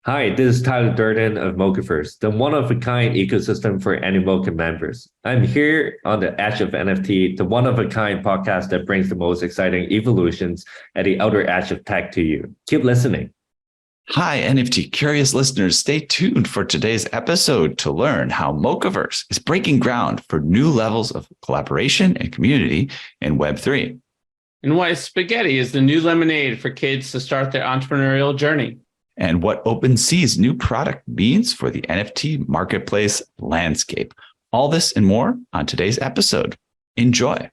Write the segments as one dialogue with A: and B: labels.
A: Hi, this is Tyler Durden of Mocaverse, the one-of-a-kind ecosystem for Animoca members. I'm here on the Edge of NFT, the one-of-a-kind podcast that brings the most exciting evolutions at the outer edge of tech to you. Keep listening.
B: Hi, NFT curious listeners. Stay tuned for today's episode to learn how Mocaverse is breaking ground for new levels of collaboration and community in Web3.
C: And why spaghetti is the new lemonade for kids to start their entrepreneurial journey.
B: And what OpenSea's new product means for the NFT marketplace landscape. All this and more on today's episode. Enjoy.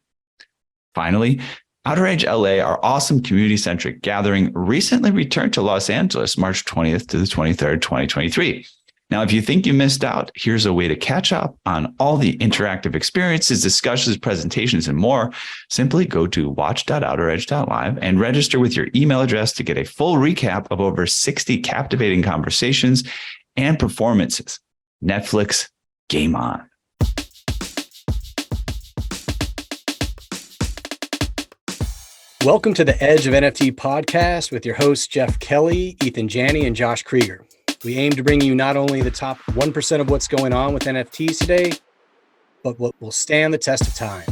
B: Finally, Outer Edge LA, our awesome community-centric gathering, recently returned to Los Angeles, March 20th to the 23rd, 2023. Now, if you think you missed out, here's a way to catch up on all the interactive experiences, discussions, presentations, and more. Simply go to watch.outeredge.live and register with your email address to get a full recap of over 60 captivating conversations and performances. Netflix, game on.
D: Welcome to the Edge of NFT podcast with your hosts, Jeff Kelly, Ethan Janney, and Josh Krieger. We aim to bring you not only the top 1% of what's going on with NFTs today, but what will stand the test of time.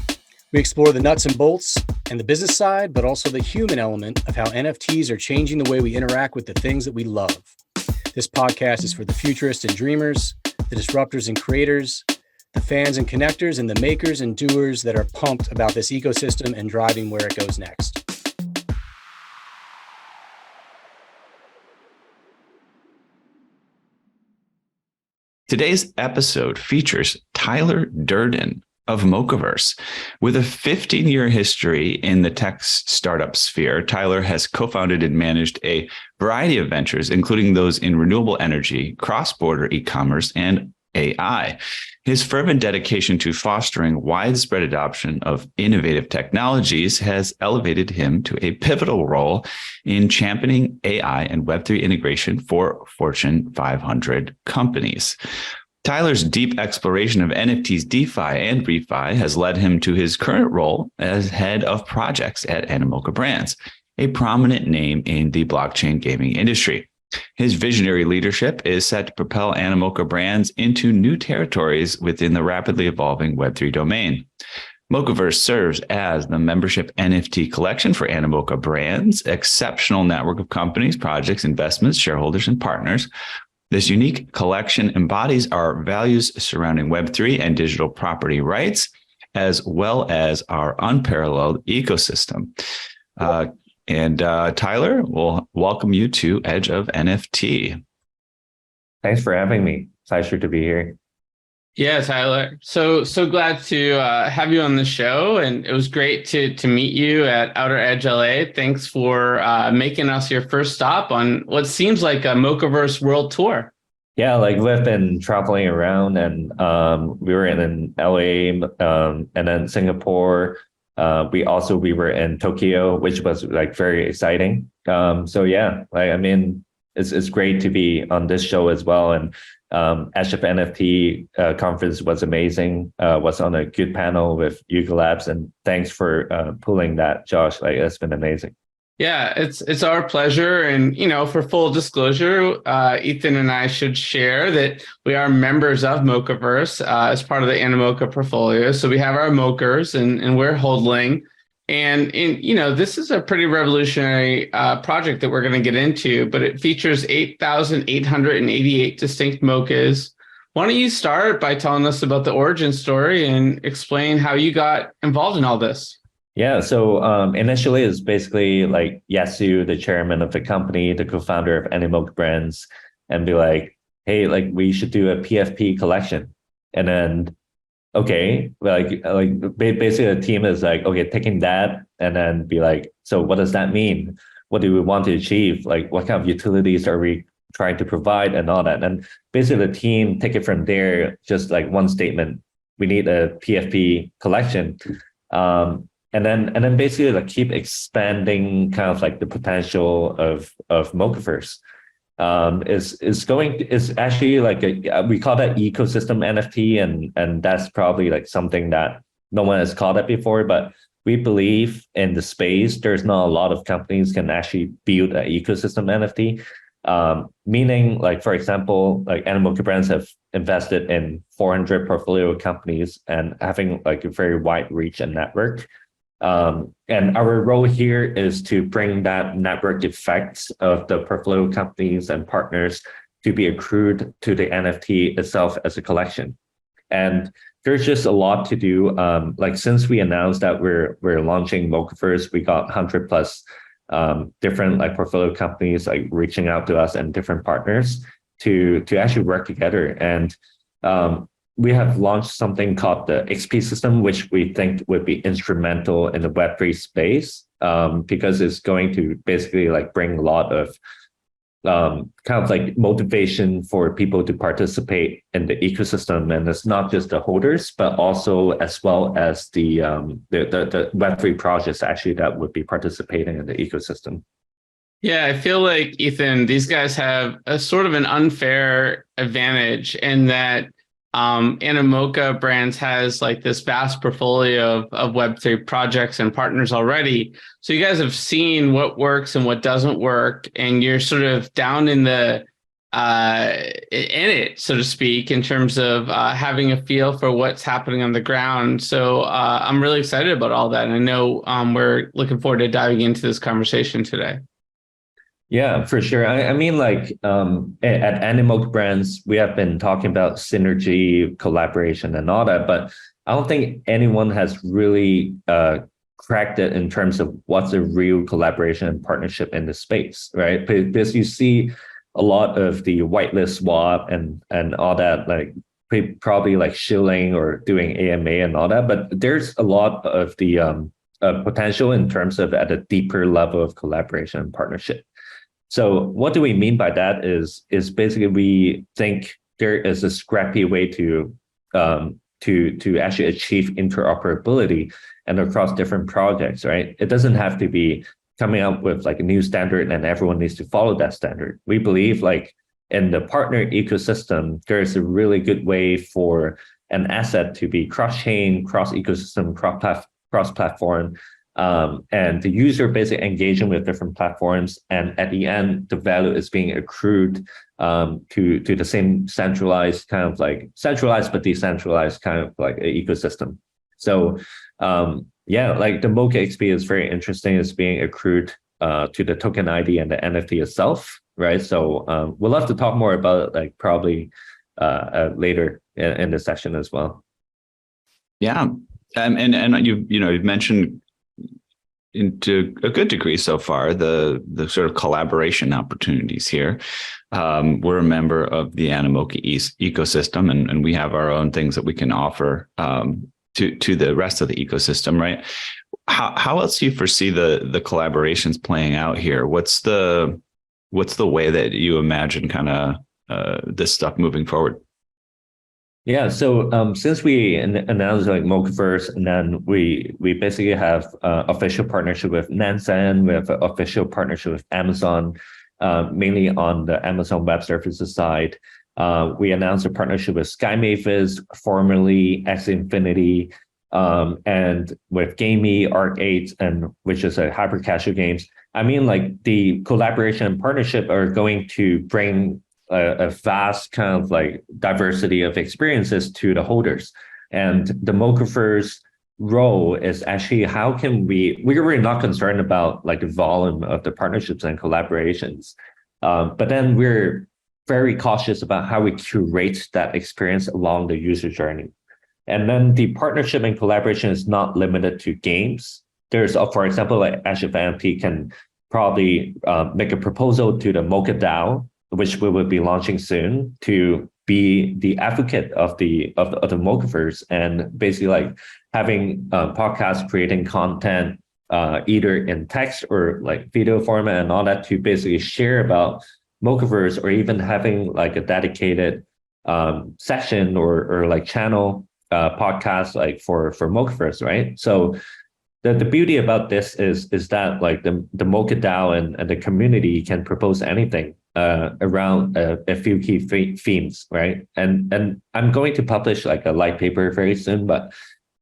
D: We explore the nuts and bolts and the business side, but also the human element of how NFTs are changing the way we interact with the things that we love. This podcast is for the futurists and dreamers, the disruptors and creators, the fans and connectors, and the makers and doers that are pumped about this ecosystem and driving where it goes next.
B: Today's episode features Tyler Durden of Mocaverse. With a 15-year history in the tech startup sphere, Tyler has co-founded and managed a variety of ventures, including those in renewable energy, cross-border e-commerce, and AI. His fervent dedication to fostering widespread adoption of innovative technologies has elevated him to a pivotal role in championing AI and Web3 integration for Fortune 500 companies. Tyler's deep exploration of NFTs, DeFi, and ReFi has led him to his current role as head of projects at Animoca Brands, a prominent name in the blockchain gaming industry. His visionary leadership is set to propel Animoca Brands into new territories within the rapidly evolving Web3 domain. Mocaverse serves as the membership NFT collection for Animoca Brands' exceptional network of companies, projects, investments, shareholders, and partners. This unique collection embodies our values surrounding Web3 and digital property rights, as well as our unparalleled ecosystem. Tyler, we'll welcome you to Edge of NFT.
A: Thanks for having me. Pleasure to be here.
C: Yeah, Tyler. So glad to have you on the show, and it was great to meet you at Outer Edge LA. Thanks for making us your first stop on what seems like a Mocaverse world tour.
A: Yeah, like we've been traveling around, and we were in LA, and then Singapore. We were in Tokyo, which was like very exciting. So yeah, like I mean, it's great to be on this show as well. And Edge of NFT conference was amazing. Was on a good panel with Yuga Labs, and thanks for pulling that, Josh. Like it's been amazing.
C: Yeah, it's our pleasure. And, for full disclosure, Ethan and I should share that we are members of Mocaverse as part of the Animoca portfolio. So we have our Mocers and we're holding. And this is a pretty revolutionary project that we're going to get into, but it features 8,888 distinct Mocas. Why don't you start by telling us about the origin story and explain how you got involved in all this?
A: Yeah, so initially it's basically like Yasu, the chairman of the company, the co-founder of Animoca Brands, and be like, hey, like we should do a PFP collection. And then, okay, like basically the team is like, okay, taking that and then be like, so what does that mean? What do we want to achieve? Like what kind of utilities are we trying to provide and all that? And basically the team take it from there, just like one statement, we need a PFP collection. And then basically like keep expanding kind of like the potential of Mocaverse. Is actually like we call that ecosystem NFT, and that's probably like something that no one has called it before, but we believe in the space there's not a lot of companies can actually build an ecosystem NFT. Meaning, like, for example, like Animoca brands have invested in 400 portfolio companies and having like a very wide reach and network. And our role here is to bring that network effects of the portfolio companies and partners to be accrued to the NFT itself as a collection. And there's just a lot to do. Like, since we announced that we're launching Mocaverse, we got 100 plus different like portfolio companies like reaching out to us and different partners to actually work together. And we have launched something called the XP system, which we think would be instrumental in the Web3 space, because it's going to basically like bring a lot of kind of like motivation for people to participate in the ecosystem. And it's not just the holders, but also as well as the Web3 projects actually that would be participating in the ecosystem.
C: Yeah, I feel like, Ethan, these guys have a sort of an unfair advantage in that Animoca Brands has like this vast portfolio of Web3 projects and partners already. So you guys have seen what works and what doesn't work, and you're sort of down in the in it, so to speak, in terms of having a feel for what's happening on the ground. So I'm really excited about all that. And I know we're looking forward to diving into this conversation today.
A: Yeah, for sure. I mean, like at Animoca Brands, we have been talking about synergy, collaboration, and all that, but I don't think anyone has really cracked it in terms of what's a real collaboration and partnership in the space, right? Because you see a lot of the whitelist swap and all that, like probably like shilling or doing AMA and all that, but there's a lot of the potential in terms of at a deeper level of collaboration and partnership. So what do we mean by that is basically we think there is a scrappy way to actually achieve interoperability and across different projects, right? It doesn't have to be coming up with like a new standard and everyone needs to follow that standard. We believe like in the partner ecosystem, there is a really good way for an asset to be cross-chain, cross-ecosystem, cross-platform, and the user basically engaging with different platforms, and at the end the value is being accrued to the same centralized kind of like centralized but decentralized kind of like ecosystem. So yeah, like the Mocha XP is very interesting. It's being accrued to the token ID and the NFT itself, right? So we'll have to talk more about it like probably later in the session as well.
B: Yeah, and you've mentioned into a good degree so far the sort of collaboration opportunities here. We're a member of the Animoca ecosystem, and we have our own things that we can offer to the rest of the ecosystem, right? How else do you foresee the collaborations playing out here? What's the way that you imagine kind of this stuff moving forward?
A: Yeah, so since we announced like Mocaverse, and then we basically have official partnership with Nansen, we have an official partnership with Amazon, mainly on the Amazon Web Services side. We announced a partnership with Sky Mavis, formerly X Infinity, and with Gamey, Arc8, and which is a hyper casual games. I mean, like the collaboration and partnership are going to bring a vast kind of like diversity of experiences to the holders. And the Mocaverse role is actually how can we're not concerned about like the volume of the partnerships and collaborations, but then we're very cautious about how we curate that experience along the user journey. And then the partnership and collaboration is not limited to games. There's, for example, like Edge of NFT can probably make a proposal to the Mocha DAO, which we will be launching soon, to be the advocate of the Mocaverse, and basically like having podcasts, creating content, either in text or like video format and all that, to basically share about Mocaverse, or even having like a dedicated session or like channel podcast like for Mocaverse, right? So the beauty about this is that like the Mocha DAO and the community can propose anything around a few key themes, right? And I'm going to publish like a light paper very soon, but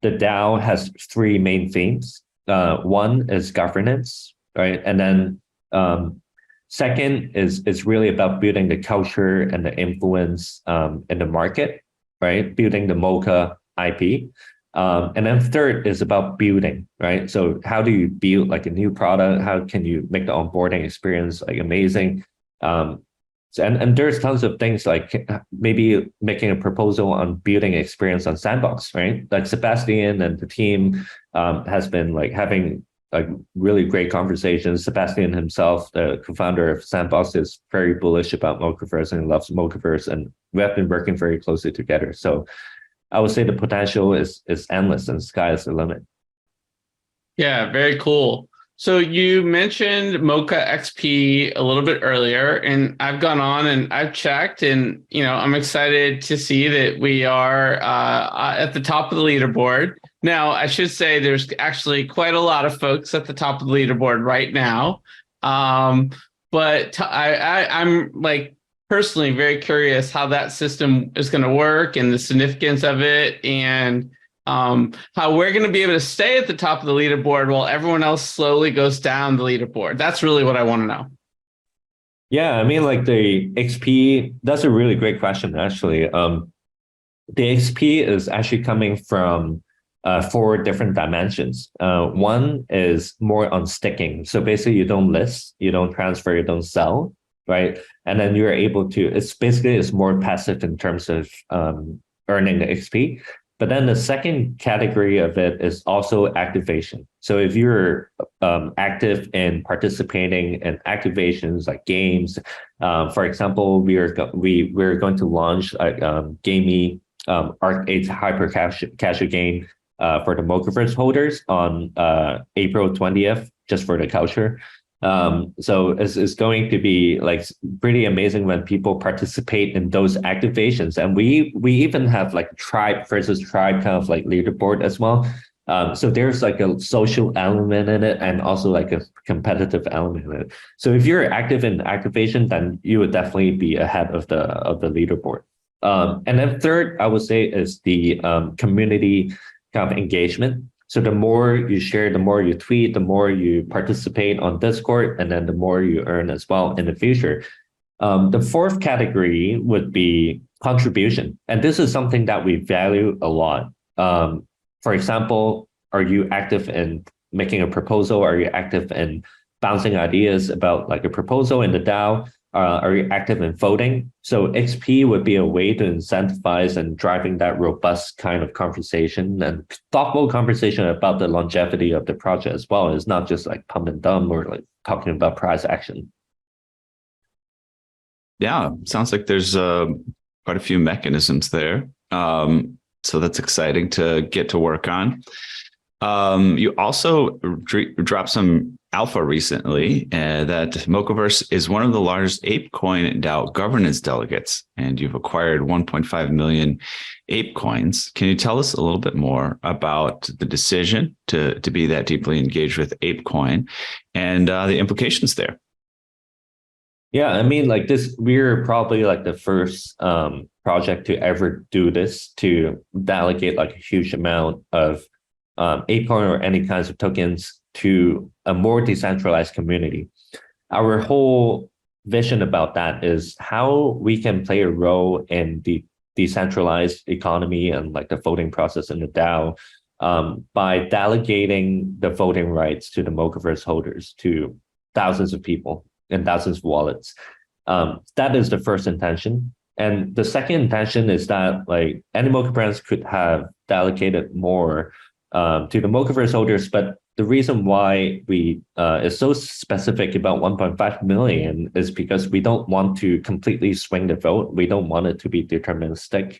A: the DAO has three main themes. One is governance, right? And then Second is really about building the culture and the influence in the market, right? Building the Mocha IP. And then third is about building, right? So how do you build like a new product? How can you make the onboarding experience like amazing? And there's tons of things like maybe making a proposal on building experience on Sandbox, right? Like Sebastian and the team has been like having like really great conversations. Sebastian himself, the co-founder of Sandbox, is very bullish about Mocaverse and loves Mocaverse, and we have been working very closely together. So I would say the potential is endless and sky is the limit.
C: Yeah, very cool. So you mentioned Mocha XP a little bit earlier, and I've gone on and I've checked, and I'm excited to see that we are at the top of the leaderboard. Now, I should say there's actually quite a lot of folks at the top of the leaderboard right now, but I'm like personally very curious how that system is going to work and the significance of it, and how we're going to be able to stay at the top of the leaderboard while everyone else slowly goes down the leaderboard. That's really what I want to know.
A: Yeah, I mean, like the XP, that's a really great question, actually. The XP is actually coming from 4 different dimensions. One is more on sticking. So basically you don't list, you don't transfer, you don't sell, right? And then you're able to, it's more passive in terms of earning the XP. But then the second category of it is also activation. So if you're active in participating in activations like games, for example, we're going to launch a gamey Arc 8 hyper casual game for the Mocaverse holders on April 20th, just for the culture. So it's going to be like pretty amazing when people participate in those activations. And we even have like tribe versus tribe kind of like leaderboard as well. So there's like a social element in it and also like a competitive element in it. So if you're active in activation, then you would definitely be ahead of the leaderboard. And then third, I would say is the community kind of engagement. So the more you share, the more you tweet, the more you participate on Discord, and then the more you earn as well in the future. The fourth category would be contribution. And this is something that we value a lot. For example, are you active in making a proposal? Are you active in bouncing ideas about like a proposal in the DAO? Are you active in voting? So XP would be a way to incentivize and driving that robust kind of conversation and thoughtful conversation about the longevity of the project as well. It's not just like pump and dump or like talking about price action.
B: Yeah, sounds like there's quite a few mechanisms there. So that's exciting to get to work on. You also dropped some alpha recently that Mocaverse is one of the largest ApeCoin DAO governance delegates, and you've acquired 1.5 million ApeCoins. Can you tell us a little bit more about the decision to be that deeply engaged with ApeCoin and the implications there?
A: Yeah, I mean, like this, we're probably like the first project to ever do this, to delegate like a huge amount of ApeCoin or any kinds of tokens to a more decentralized community. Our whole vision about that is how we can play a role in the decentralized economy and like the voting process in the DAO by delegating the voting rights to the Mocaverse holders, to thousands of people and thousands of wallets. That is the first intention. And the second intention is that like any Mocha brands could have delegated more to the Mocaverse holders, but the reason why we is so specific about 1.5 million is because we don't want to completely swing the vote. We don't want it to be deterministic.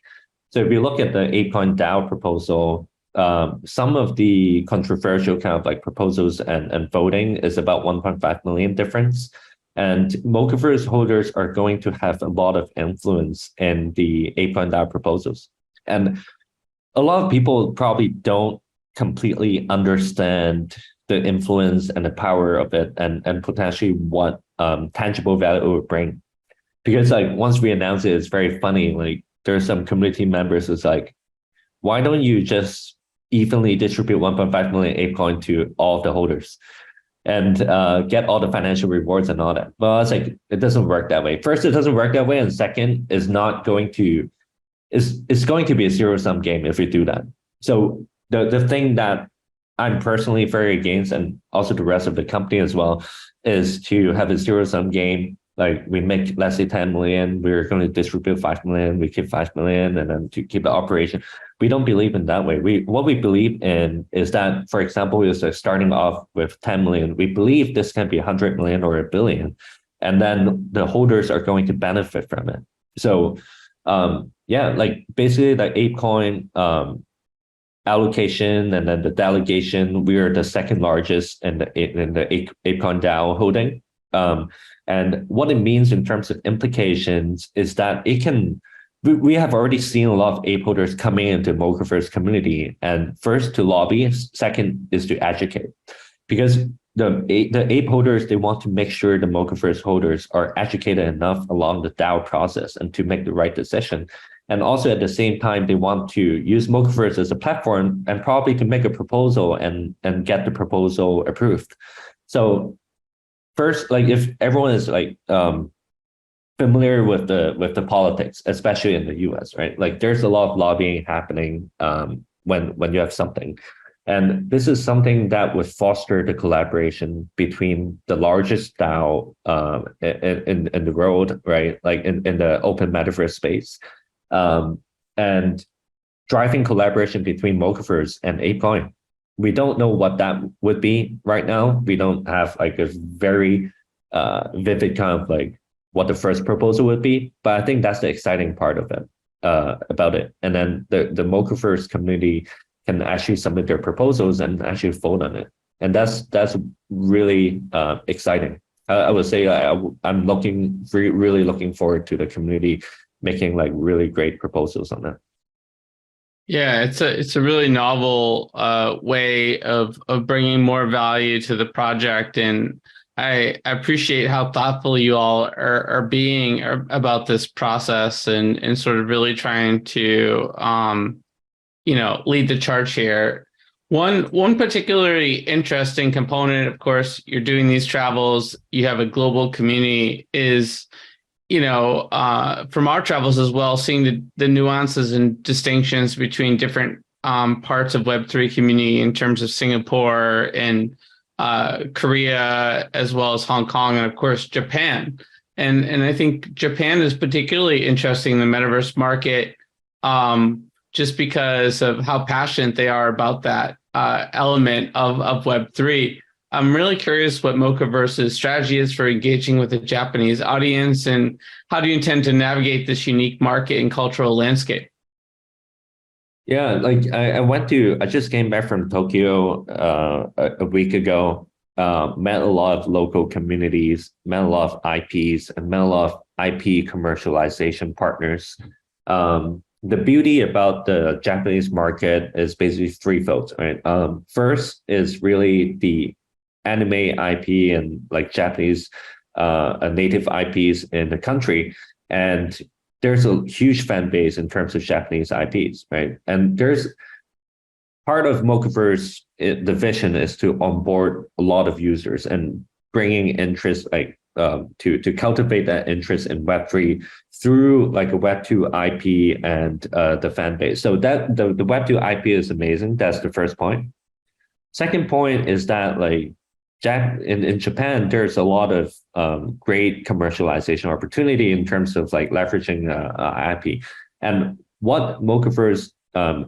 A: So if you look at the ApeCoin DAO proposal, some of the controversial kind of like proposals and voting is about 1.5 million difference. And Mocaverse holders are going to have a lot of influence in the ApeCoin DAO proposals. And a lot of people probably don't completely understand the influence and the power of it and potentially what tangible value it would bring. Because like once we announce it, it's very funny. Like there's some community members who's like, why don't you just evenly distribute 1.5 million ApeCoin to all of the holders? and get all the financial rewards and all that. Well, I was like, it doesn't work that way. First, it doesn't work that way, and second, it's going to be a zero-sum game if we do that. So the thing that I'm personally very against, and also the rest of the company as well, is to have a zero-sum game. Like we make, let's say 10 million, we're going to distribute 5 million, we keep 5 million, and then to keep the operation. We don't believe in that way. What we believe in is that, for example, we are starting off with 10 million. We believe this can be 100 million or $1 billion, and then the holders are going to benefit from it. So yeah, like basically the ApeCoin allocation and then the delegation, we are the second largest in the ApeCoin DAO holding. And what it means in terms of implications is that we have already seen a lot of ape holders coming into Mocaverse community, and first to lobby, second is to educate, because the ape holders, they want to make sure the Mocaverse holders are educated enough along the DAO process and to make the right decision. And also at the same time, they want to use Mocaverse as a platform and probably to make a proposal and get the proposal approved. So first, like if everyone is like familiar with the politics, especially in the US, right? Like there's a lot of lobbying happening when you have something. And this is something that would foster the collaboration between the largest DAO in the world, right? Like in the open metaverse space. And driving collaboration between Mocaverse and ApeCoin. We don't know what that would be right now. We don't have like a very vivid kind of like what the first proposal would be, but I think that's the exciting part of it, about it. And then the Mocaverse community can actually submit their proposals and actually vote on it. And that's really exciting. I would say I'm really looking forward to the community making like really great proposals on that.
C: Yeah, it's a really novel way of bringing more value to the project, and I appreciate how thoughtful you all are being about this process and sort of really trying to lead the charge here. One particularly interesting component, of course, you're doing these travels, you have a global community, is from our travels as well, seeing the nuances and distinctions between different parts of Web3 community in terms of Singapore and Korea, as well as Hong Kong, and of course, Japan. And I think Japan is particularly interesting in the metaverse market, just because of how passionate they are about that element of Web3. I'm really curious what Mocaverse's strategy is for engaging with the Japanese audience, and how do you intend to navigate this unique market and cultural landscape?
A: Yeah, like I just came back from Tokyo a week ago, met a lot of local communities, met a lot of IPs, and met a lot of IP commercialization partners. The beauty about the Japanese market is basically threefold, right? First is really the anime IP and like Japanese native IPs in the country. And there's a huge fan base in terms of Japanese IPs, right? And there's part of Mocaverse, the vision is to onboard a lot of users and bringing interest, like to cultivate that interest in Web3 through like a Web2 IP and the fan base. So that the Web2 IP is amazing. That's the first point. Second point is that like in Japan, there's a lot of great commercialization opportunity in terms of like leveraging IP. And what Mocaverse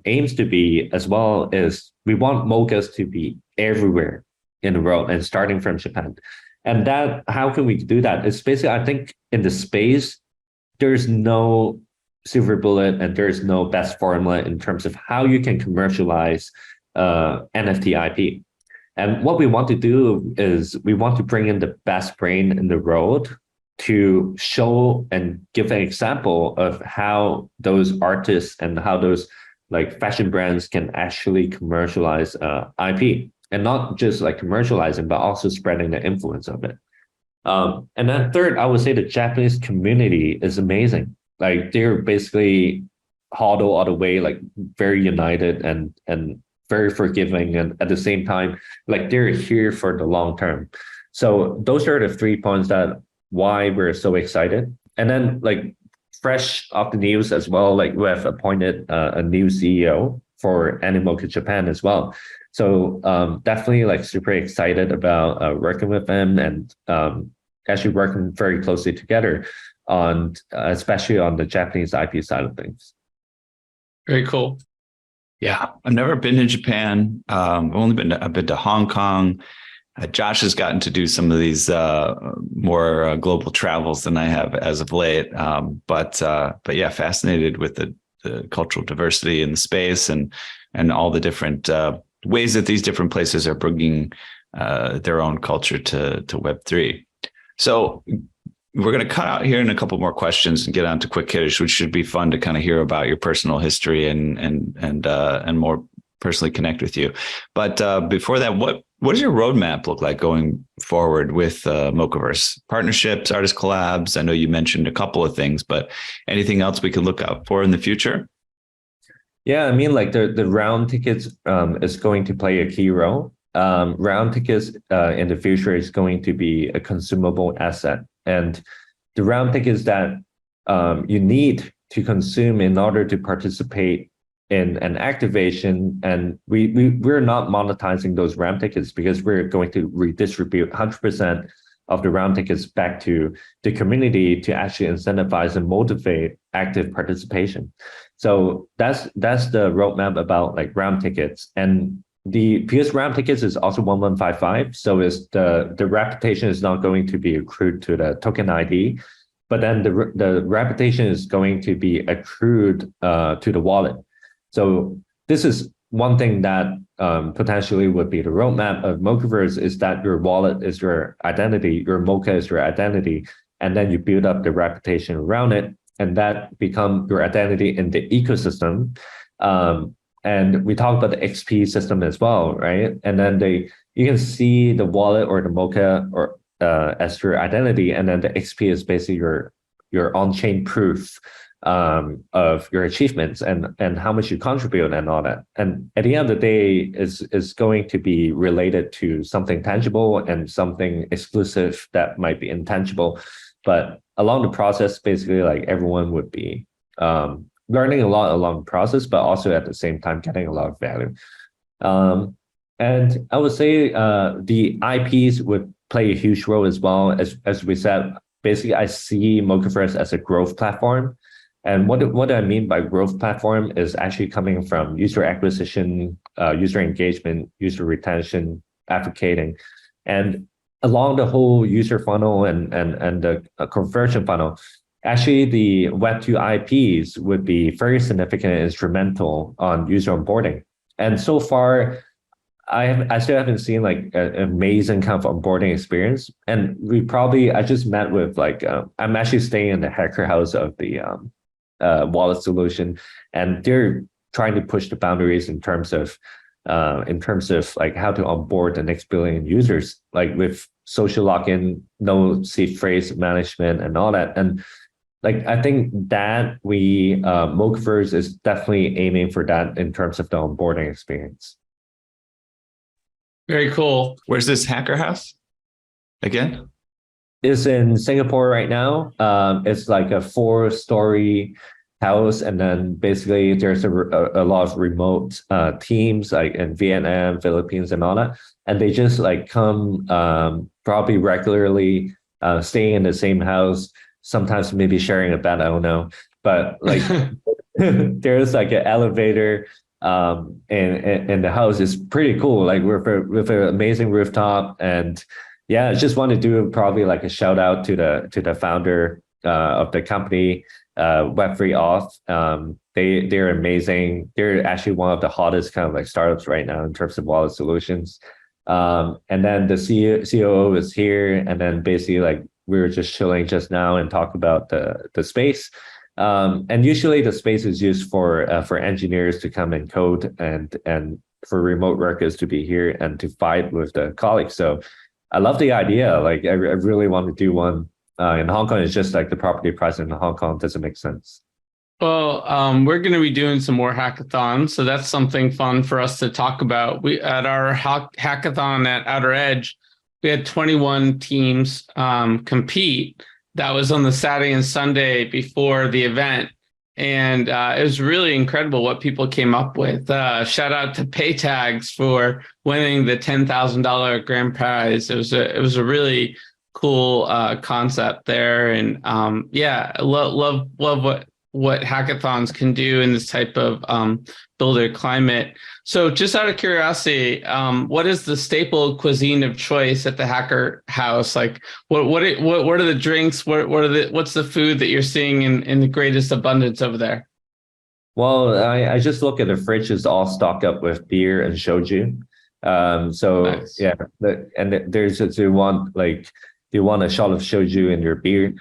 A: aims to be as well is we want Mocas to be everywhere in the world and starting from Japan. And that, how can we do that? It's basically, I think in the space, there's no silver bullet and there's no best formula in terms of how you can commercialize NFT IP. And what we want to do is we want to bring in the best brain in the world to show and give an example of how those artists and how those like fashion brands can actually commercialize IP, and not just like commercializing, but also spreading the influence of it. And then third, I would say the Japanese community is amazing. Like they're basically huddled all the way, like very united and very forgiving, and at the same time, like they're here for the long term. So those are the 3 points that why we're so excited. And then like fresh off the news as well, like we have appointed a new CEO for Animoca Japan as well. So definitely like super excited about working with him, and actually working very closely together on especially on the Japanese IP side of things.
C: Very cool.
B: Yeah, I've never been to Japan. I've been to Hong Kong. Josh has gotten to do some of these more global travels than I have as of late. But yeah, fascinated with the cultural diversity in the space, and all the different ways that these different places are bringing their own culture to Web3. So we're going to cut out here in a couple more questions and get on to quick hitters, which should be fun to kind of hear about your personal history and more personally connect with you. But before that, what does your roadmap look like going forward with Mocaverse? Partnerships, artist collabs? I know you mentioned a couple of things, but anything else we can look out for in the future?
A: Yeah, I mean, like the round tickets is going to play a key role. Round tickets in the future is going to be a consumable asset. And the round tickets that you need to consume in order to participate in an activation, and we're not monetizing those round tickets because we're going to redistribute 100% of the round tickets back to the community to actually incentivize and motivate active participation. So that's the roadmap about like round tickets. And because round tickets is also 1155, so is the reputation is not going to be accrued to the token ID, but then the reputation is going to be accrued to the wallet. So this is one thing that potentially would be the roadmap of Mocaverse, is that your wallet is your identity, your Mocha is your identity, and then you build up the reputation around it, and that become your identity in the ecosystem. And we talked about the XP system as well, right? And then you can see the wallet or the Mocha or as your identity, and then the XP is basically your on-chain proof of your achievements and how much you contribute and all that. And at the end of the day, is going to be related to something tangible and something exclusive that might be intangible. But along the process, basically, like everyone would be learning a lot along the process, but also at the same time getting a lot of value. And I would say the IPs would play a huge role as well. As we said, basically, I see Mocaverse as a growth platform. And what I mean by growth platform is actually coming from user acquisition, user engagement, user retention, advocating, and along the whole user funnel and the conversion funnel. Actually, the Web2 IPs would be very significant and instrumental on user onboarding. And so far, I still haven't seen like an amazing kind of onboarding experience. And I just met with like, I'm actually staying in the hacker house of the wallet solution, and they're trying to push the boundaries in terms of like how to onboard the next billion users, like with social lock-in, no seed phrase management and all that. And like, I think that Mocaverse is definitely aiming for that in terms of the onboarding experience.
C: Very cool.
B: Where's this hacker house again?
A: It's in Singapore right now. It's like a 4-story house, and then basically there's a lot of remote teams like in Vietnam, Philippines, and all that, and they just like come probably regularly, staying in the same house. Sometimes maybe sharing a bed, I don't know, but like there's like an elevator in the house. Is pretty cool, like with an amazing rooftop. And yeah, I just want to do probably like a shout out to the founder of the company, Web3 Auth. They're amazing. They're actually one of the hottest kind of like startups right now in terms of wallet solutions. And then the COO is here, and then basically like we were just chilling just now and talk about the space. And usually the space is used for engineers to come and code, and for remote workers to be here and to fight with the colleagues. So I love the idea. Like I really want to do one in Hong Kong. It's just like the property price in Hong Kong doesn't make sense.
C: Well, we're going to be doing some more hackathons, so that's something fun for us to talk about. We at our hackathon at Outer Edge, we had 21 teams compete. That was on the Saturday and Sunday before the event, and it was really incredible what people came up with. Shout out to Paytags for winning the $10,000 grand prize. It was a really cool concept there, and yeah, love what hackathons can do in this type of builder climate. So just out of curiosity, what is the staple cuisine of choice at the Hacker House? Like what are the drinks? What's the food that you're seeing in the greatest abundance over there?
A: Well, I just look at the fridge is all stocked up with beer and shoju. So
C: Nice.
A: yeah, there's do you want a shot of shoju in your beer?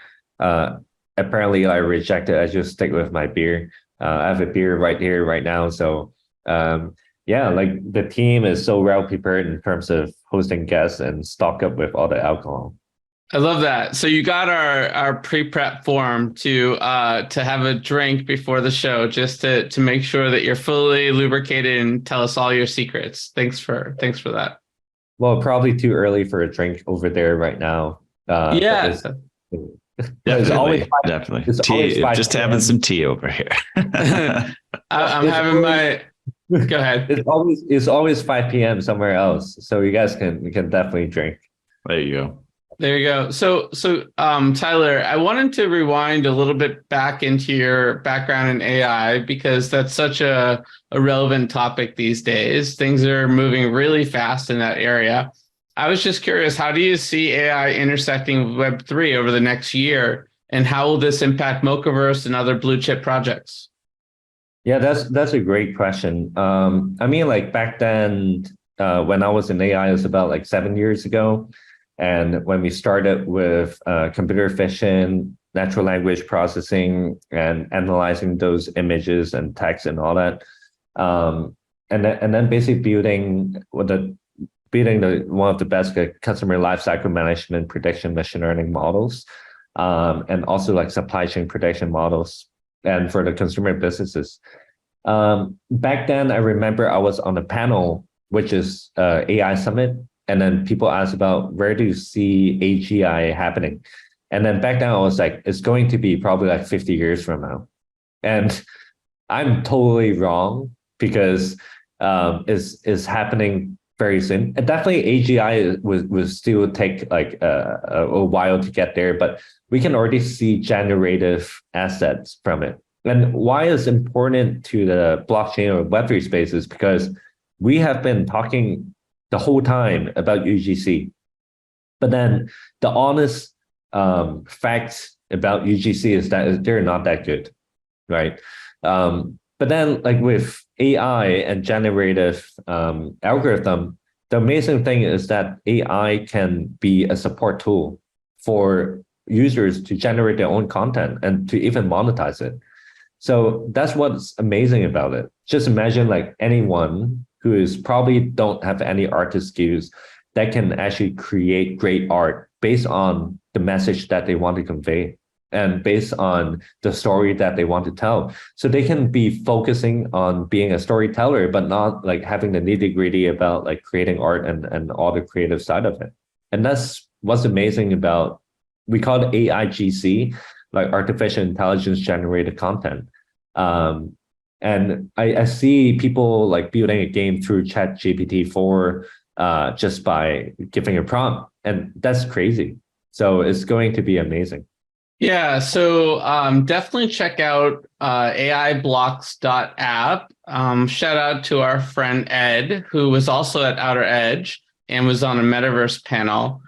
A: Apparently I reject it. I just stick with my beer. I have a beer right here, right now. So yeah, like the team is so well prepared in terms of hosting guests and stock up with all the alcohol.
C: I love that. So you got our pre-prep form to have a drink before the show, just to make sure that you're fully lubricated and tell us all your secrets. Thanks for that.
A: Well, probably too early for a drink over there right now.
C: Yeah.
B: Definitely.
A: It's
B: Tea,
A: always
B: just
A: 5
B: having
A: p.m.
B: some tea over here.
C: I'm having my. Go ahead.
A: It's always 5 p.m. somewhere else, so you guys can definitely drink.
B: There you go.
C: There you go. So Tyler, I wanted to rewind a little bit back into your background in AI because that's such a relevant topic these days. Things are moving really fast in that area. I was just curious, how do you see AI intersecting with Web3 over the next year, and how will this impact Mocaverse and other blue chip projects?
A: Yeah, that's a great question. I mean, like back then, when I was in AI, it was about like 7 years ago. And when we started with computer vision, natural language processing, and analyzing those images and text and all that, and then basically building one of the best customer lifecycle management prediction machine learning models, and also like supply chain prediction models, and for the consumer businesses. Back then, I remember I was on a panel, which is AI Summit. And then people ask about where do you see AGI happening? And then back then I was like, it's going to be probably like 50 years from now. And I'm totally wrong because it's happening very soon. And definitely AGI will still take like a while to get there, but we can already see generative assets from it. And why it's important to the blockchain or Web3 space is because we have been talking the whole time about UGC. But then the honest facts about UGC is that they're not that good, right? But then like with AI and generative algorithm, the amazing thing is that AI can be a support tool for users to generate their own content and to even monetize it. So that's what's amazing about it. Just imagine like anyone who is probably don't have any artist skills that can actually create great art based on the message that they want to convey and based on the story that they want to tell. So they can be focusing on being a storyteller, but not like having the nitty gritty about like creating art and all the creative side of it. And that's what's amazing about, we call it AIGC, like artificial intelligence generated content. And I see people like building a game through ChatGPT-4 just by giving a prompt, and that's crazy. So it's going to be amazing.
C: Yeah, so definitely check out aiblocks.app. Shout out to our friend Ed, who was also at Outer Edge and was on a Metaverse panel.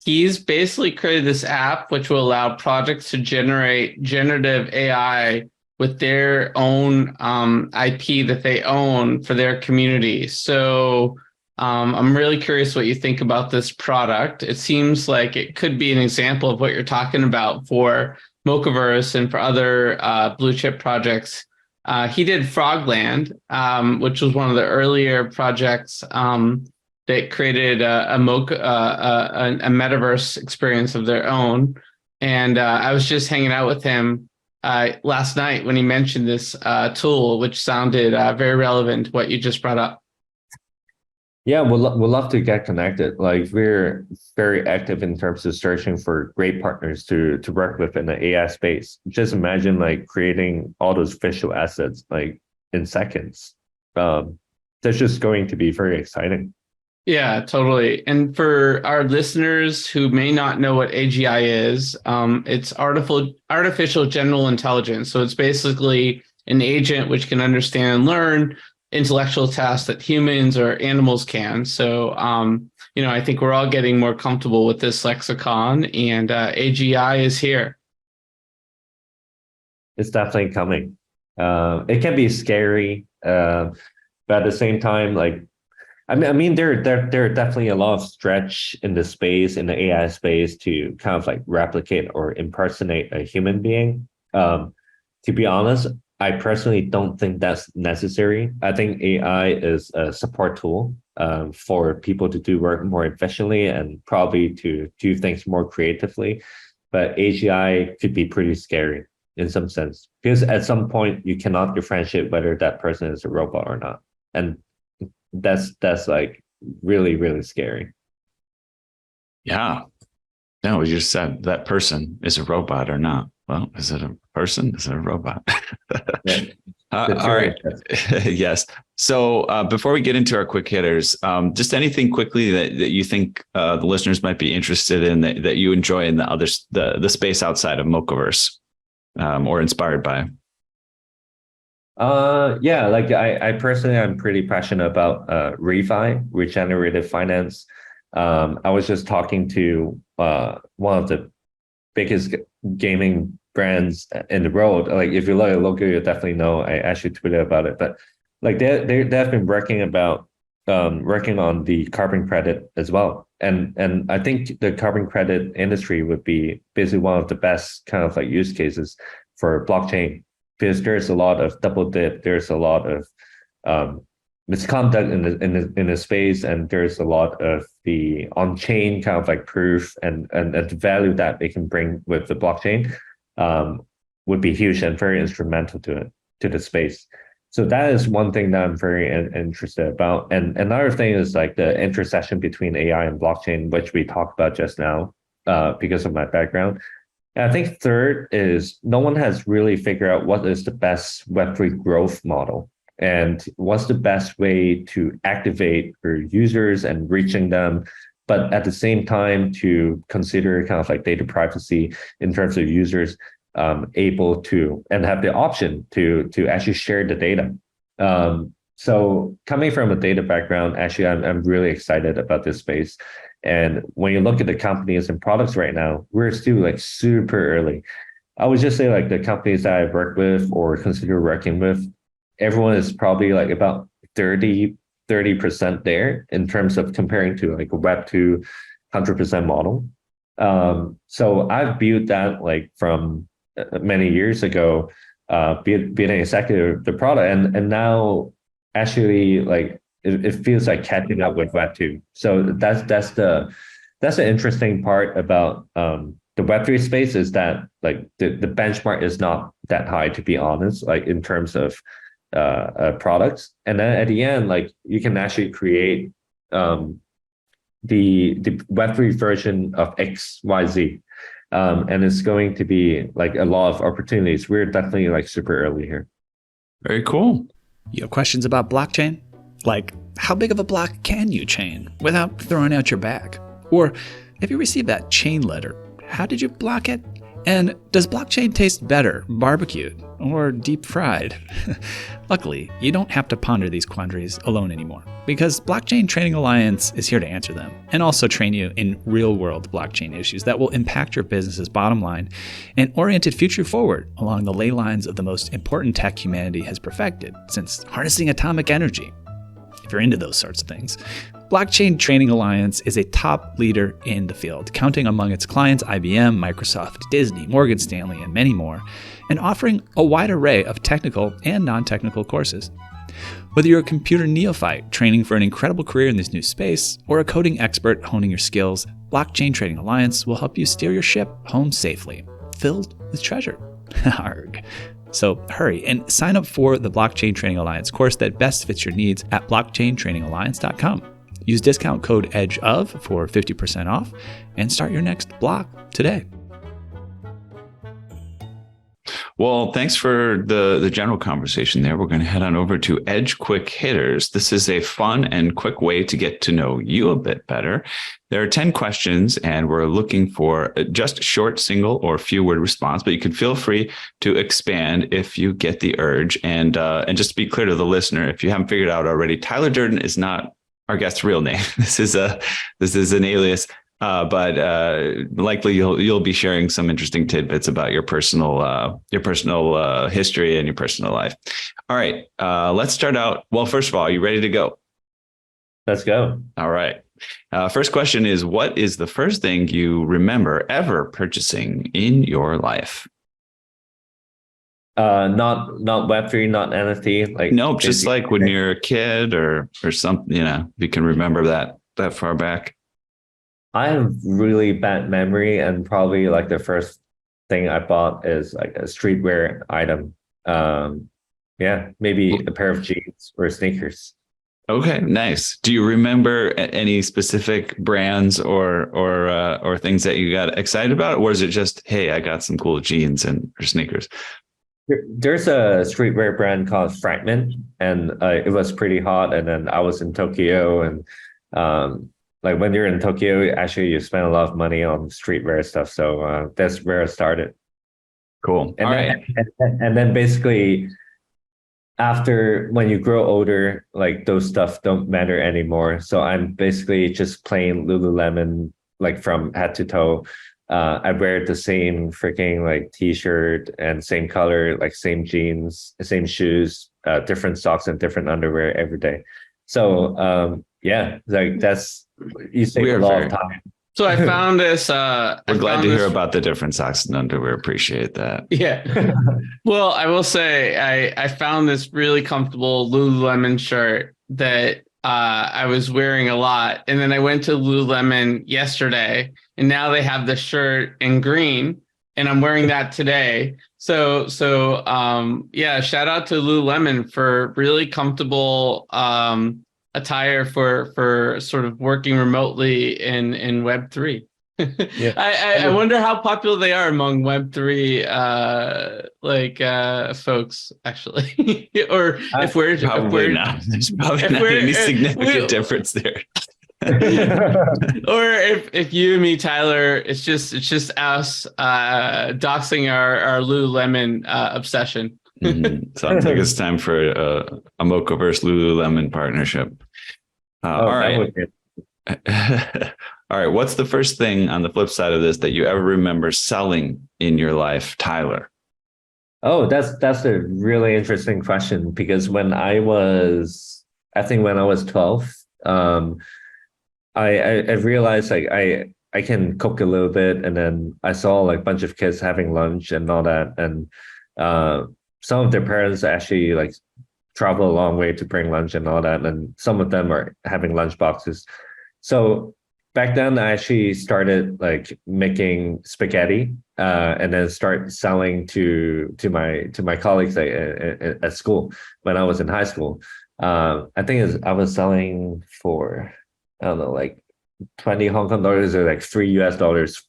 C: He's basically created this app which will allow projects to generate generative AI with their own IP that they own for their community. So I'm really curious what you think about this product. It seems like it could be an example of what you're talking about for Mocaverse and for other blue chip projects. He did Frogland, which was one of the earlier projects that created a metaverse experience of their own. And I was just hanging out with him last night when he mentioned this tool, which sounded very relevant to what you just brought up.
A: Yeah, we'll love to get connected. Like we're very active in terms of searching for great partners to work with in the AI space. Just imagine like creating all those visual assets like in seconds. That's just going to be very exciting.
C: Yeah, totally. And for our listeners who may not know what AGI is, it's artificial general intelligence. So it's basically an agent which can understand and learn intellectual tasks that humans or animals can. So, I think we're all getting more comfortable with this lexicon, and AGI is here.
A: It's definitely coming. It can be scary, but at the same time, like, I mean, there are definitely a lot of stretch in the space, in the AI space, to kind of like replicate or impersonate a human being. To be honest, I personally don't think that's necessary. I think AI is a support tool for people to do work more efficiently and probably to do things more creatively. But AGI could be pretty scary in some sense, because at some point you cannot differentiate whether that person is a robot or not. And that's like really, really scary.
B: Yeah. No, you just said that person is a robot or not. Well, is it a person? Is it a robot?
A: Yeah.
B: All right. Yes. So before we get into our quick hitters, just anything quickly that you think the listeners might be interested in that you enjoy in the space outside of Mocaverse or inspired by?
A: Yeah, like I personally, I'm pretty passionate about refi, regenerative finance. I was just talking to one of the biggest gaming brands in the world. Like if you look at logo, you definitely know. I actually tweeted about it, but like they've been working on the carbon credit as well. And I think the carbon credit industry would be basically one of the best kind of like use cases for blockchain, because there's a lot of double dip, there's a lot of misconduct in the space, and there's a lot of the on-chain kind of like proof and the value that they can bring with the blockchain would be huge and very instrumental to the space. So that is one thing that I'm very interested about. And another thing is like the intersection between AI and blockchain, which we talked about just now because of my background. And I think third is no one has really figured out what is the best Web3 growth model and what's the best way to activate your users and reaching them, but at the same time to consider kind of like data privacy in terms of users able to and have the option to actually share the data. So coming from a data background, actually, I'm really excited about this space. And when you look at the companies and products right now, we're still like super early. I would just say like the companies that I've worked with or consider working with, everyone is probably like about 30% there in terms of comparing to like a Web 2 100% model. So I've built that like from many years ago, being an executive of the product, and now actually like it feels like catching up with Web 2. So that's the interesting part about the Web3 space, is that like the benchmark is not that high, to be honest, like in terms of products. And then at the end, like you can actually create the Web3 version of XYZ. And it's going to be like a lot of opportunities. We're definitely like super early here.
B: Very cool.
E: You have questions about blockchain? Like, how big of a block can you chain without throwing out your bag? Or if you received that chain letter, how did you block it? And does blockchain taste better barbecued or deep fried? Luckily, you don't have to ponder these quandaries alone anymore, because Blockchain Training Alliance is here to answer them and also train you in real-world blockchain issues that will impact your business's bottom line and orient it future forward along the ley lines of the most important tech humanity has perfected since harnessing atomic energy. If you're into those sorts of things, Blockchain Training Alliance is a top leader in the field, counting among its clients IBM, Microsoft, Disney, Morgan Stanley, and many more, and offering a wide array of technical and non-technical courses. Whether you're a computer neophyte training for an incredible career in this new space, or a coding expert honing your skills, Blockchain Training Alliance will help you steer your ship home safely, filled with treasure. Arg. So hurry and sign up for the Blockchain Training Alliance course that best fits your needs at blockchaintrainingalliance.com. Use discount code EDGEOF for 50% off and start your next block today.
B: Well, thanks for the general conversation there. We're going to head on over to Edge Quick Hitters. This is a fun and quick way to get to know you a bit better. There are 10 questions, and we're looking for just a short, single, or few word response, but you can feel free to expand if you get the urge. And just to be clear to the listener, if you haven't figured out already, Tyler Durden is not our guest's real name. This is an alias. But likely you'll be sharing some interesting tidbits about your personal history and your personal life. All right, let's start out. Well, first of all, are you ready to go?
A: Let's go.
B: All right. First question is, what is the first thing you remember ever purchasing in your life?
A: Not Web3, not NFT. Like
B: nope, just like when you're a kid or something. If you can remember that far back.
A: I have really bad memory, and probably like the first thing I bought is like a streetwear item. Maybe a pair of jeans or sneakers.
B: Okay, nice. Do you remember any specific brands or things that you got excited about, or was it just, hey, I got some cool jeans or sneakers?
A: There's a streetwear brand called Fervent, and it was pretty hot. And then I was in Tokyo, and like when you're in Tokyo, actually you spend a lot of money on streetwear stuff. So that's where I started.
B: Cool.
A: And then basically after, when you grow older, like those stuff don't matter anymore. So I'm basically just plain Lululemon, like from head to toe. I wear the same freaking like t-shirt and same color, like same jeans, same shoes, different socks and different underwear every day. So like that's, you save a lot of time.
C: So I found this.
B: We're glad to hear about the different socks and underwear. Appreciate that.
C: Yeah. Well, I will say I found this really comfortable Lululemon shirt that I was wearing a lot. And then I went to Lululemon yesterday, and now they have the shirt in green, and I'm wearing that today. So shout out to Lululemon for really comfortable attire for sort of working remotely in Web3. Yeah. I wonder how popular they are among Web3 folks, actually. Or if we're
B: not. There's probably not any significant difference there.
C: Or if you and me, Tyler, it's just us doxing our Lululemon obsession.
B: Sounds like it's time for a Mocaverse Lululemon partnership. All right. All right. What's the first thing on the flip side of this that you ever remember selling in your life, Tyler?
A: Oh, that's a really interesting question, because when I was 12, I realized like I can cook a little bit, and then I saw like a bunch of kids having lunch and all that, and some of their parents actually like travel a long way to bring lunch and all that, and some of them are having lunch boxes. So back then I actually started like making spaghetti, and then start selling to my colleagues at school when I was in high school. I think I was selling for, I don't know, like 20 Hong Kong dollars or like $3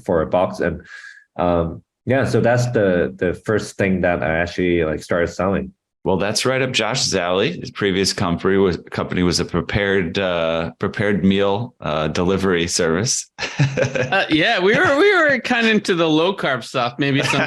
A: for a box. And so that's the first thing that I actually like started selling.
B: Well, that's right up Josh's alley. His previous company was a prepared meal delivery service.
C: We were kind of into the low carb stuff. Maybe some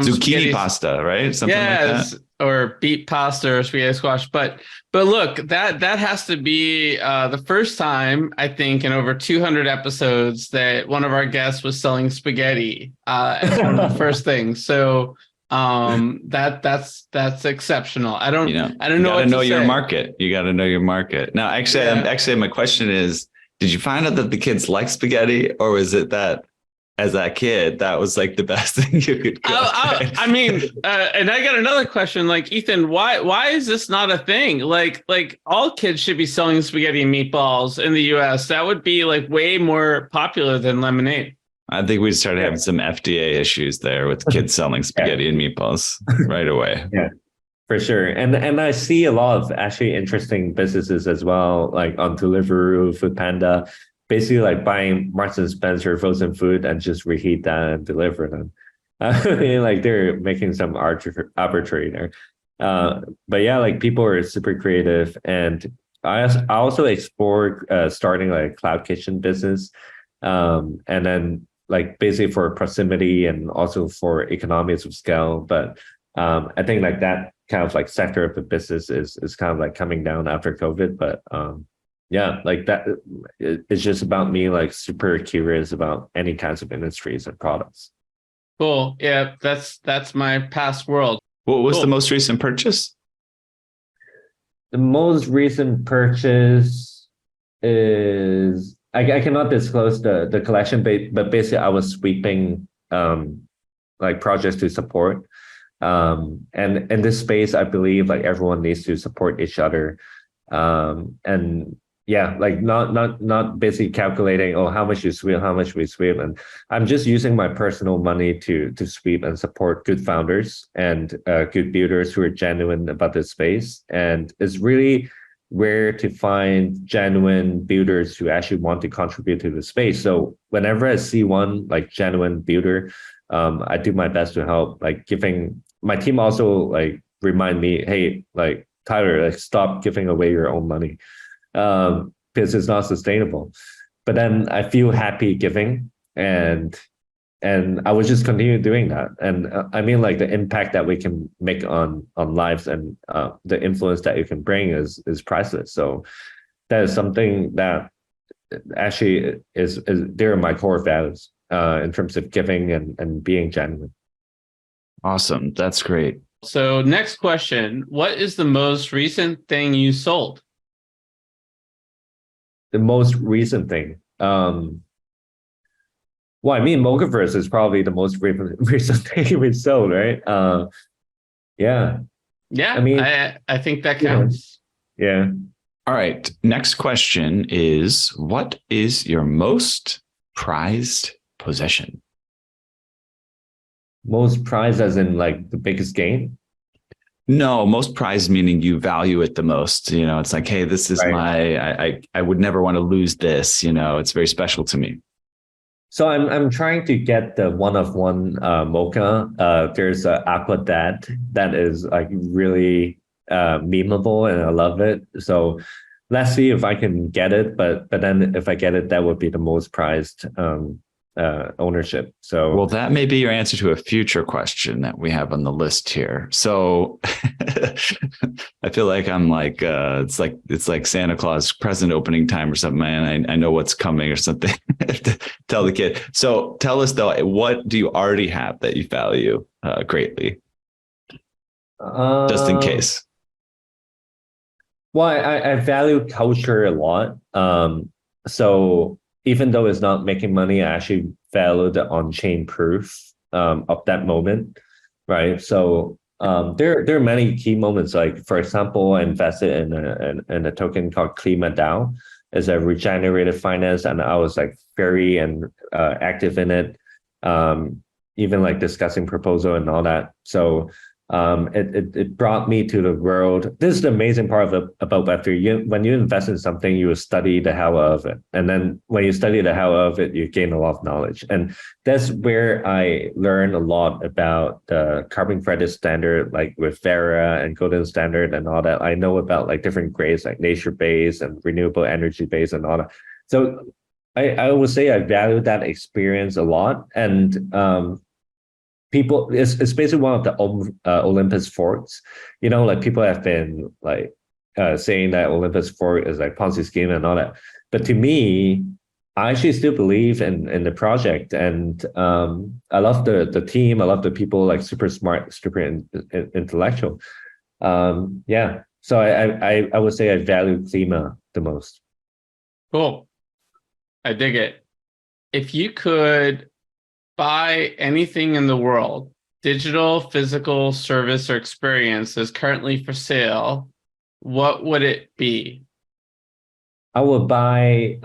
B: zucchini pasta, right? Something like that.
C: Or beet pasta or spaghetti squash. But look, that has to be the first time, I think, in over 200 episodes that one of our guests was selling spaghetti as one of the first things. So that's exceptional. I don't know.
B: You got to know your market. You got to know your market. Now, actually, my question is: did you find out that the kids like spaghetti, or was it that as a kid that was like the best thing you could cook?
C: I mean, and I got another question. Like, Ethan, why is this not a thing? Like all kids should be selling spaghetti and meatballs in the U.S. That would be like way more popular than lemonade.
B: I think we started having some FDA issues there with kids selling spaghetti and meatballs right away.
A: Yeah, for sure. And I see a lot of actually interesting businesses as well, like on Deliveroo, Foodpanda, basically like buying Marks and Spencer frozen food and just reheat that and deliver them. I mean, like they're making some arbitrary there. But yeah, like people are super creative, and I also explored starting like a cloud kitchen business, and then like basically for proximity and also for economies of scale. But I think like that kind of like sector of the business is kind of like coming down after COVID. But yeah, like that it's just about me like super curious about any kinds of industries and products.
C: Cool. Yeah, that's my past world.
B: What was
C: Cool.
B: the most recent purchase?
A: The most recent purchase is I cannot disclose the collection, but basically I was sweeping like projects to support. And in this space, I believe like everyone needs to support each other. And yeah, like not basically calculating, oh, how much you sweep, how much we sweep. And I'm just using my personal money to sweep and support good founders and good builders who are genuine about this space. And it's really rare to find genuine builders who actually want to contribute to the space. So whenever I see one like genuine builder, I do my best to help, like giving my team also like remind me, hey, like Tyler, like stop giving away your own money. Because it's not sustainable. But then I feel happy giving, and I would just continue doing that. And I mean, like the impact that we can make on lives and the influence that you can bring is priceless. So that is something that actually is they're my core values in terms of giving and being genuine.
B: Awesome. That's great.
C: So next question, what is the most recent thing you sold?
A: The most recent thing. Well, I mean, Mocaverse is probably the most recent thing we sold, right? Yeah.
C: Yeah,
A: I mean,
C: I think that counts.
A: Yeah.
B: All right. Next question is, what is your most prized possession?
A: Most prized as in like the biggest gain?
B: No, most prized meaning you value it the most. You know, it's like, hey, this is
A: Right.
B: I would never want to lose this. You know, it's very special to me.
A: So I'm trying to get the one of one mocha. There's a aqua that is like really memeable, and I love it. So let's see if I can get it. But then if I get it, that would be the most prized ownership. So
B: Well, that may be your answer to a future question that we have on the list here. So I feel like I'm like it's like Santa Claus present opening time or something, man. I know what's coming or something to tell the kid. So tell us though, what do you already have that you value greatly? Just in case.
A: Well, I value culture a lot. So even though it's not making money, I actually value the on-chain proof of that moment, right? So there are many key moments. Like for example, I invested in a token called Klima DAO. It's a regenerative finance, and I was like very active in it, even like discussing proposal and all that. So it brought me to the world. This is the amazing part about Web3. When you invest in something, you study the hell of it. And then when you study the hell of it, you gain a lot of knowledge. And that's where I learned a lot about the carbon credit standard, like with Vera and Golden Standard and all that. I know about like different grades, like nature-based and renewable energy-based and all that. So I would say I value that experience a lot. And people, it's basically one of the Olympus forks. You know, like people have been like saying that Olympus fork is like Ponzi scheme and all that. But to me, I actually still believe in the project, and I love the team. I love the people, like super smart, super intellectual. Yeah, so I would say I value Klima the most.
C: Cool. I dig it. If you could buy anything in the world, digital, physical, service, or experience is currently for sale, what would it be?
A: I would buy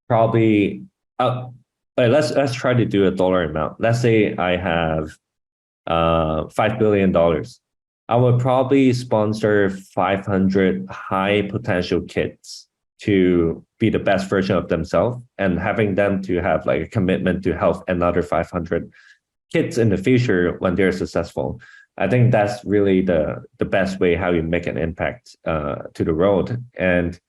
A: probably let's try to do a dollar amount. Let's say I have $5 billion. I would probably sponsor 500 high potential kids to be the best version of themselves, and having them to have like a commitment to help another 500 kids in the future when they're successful. I think that's really the best way how you make an impact to the world. And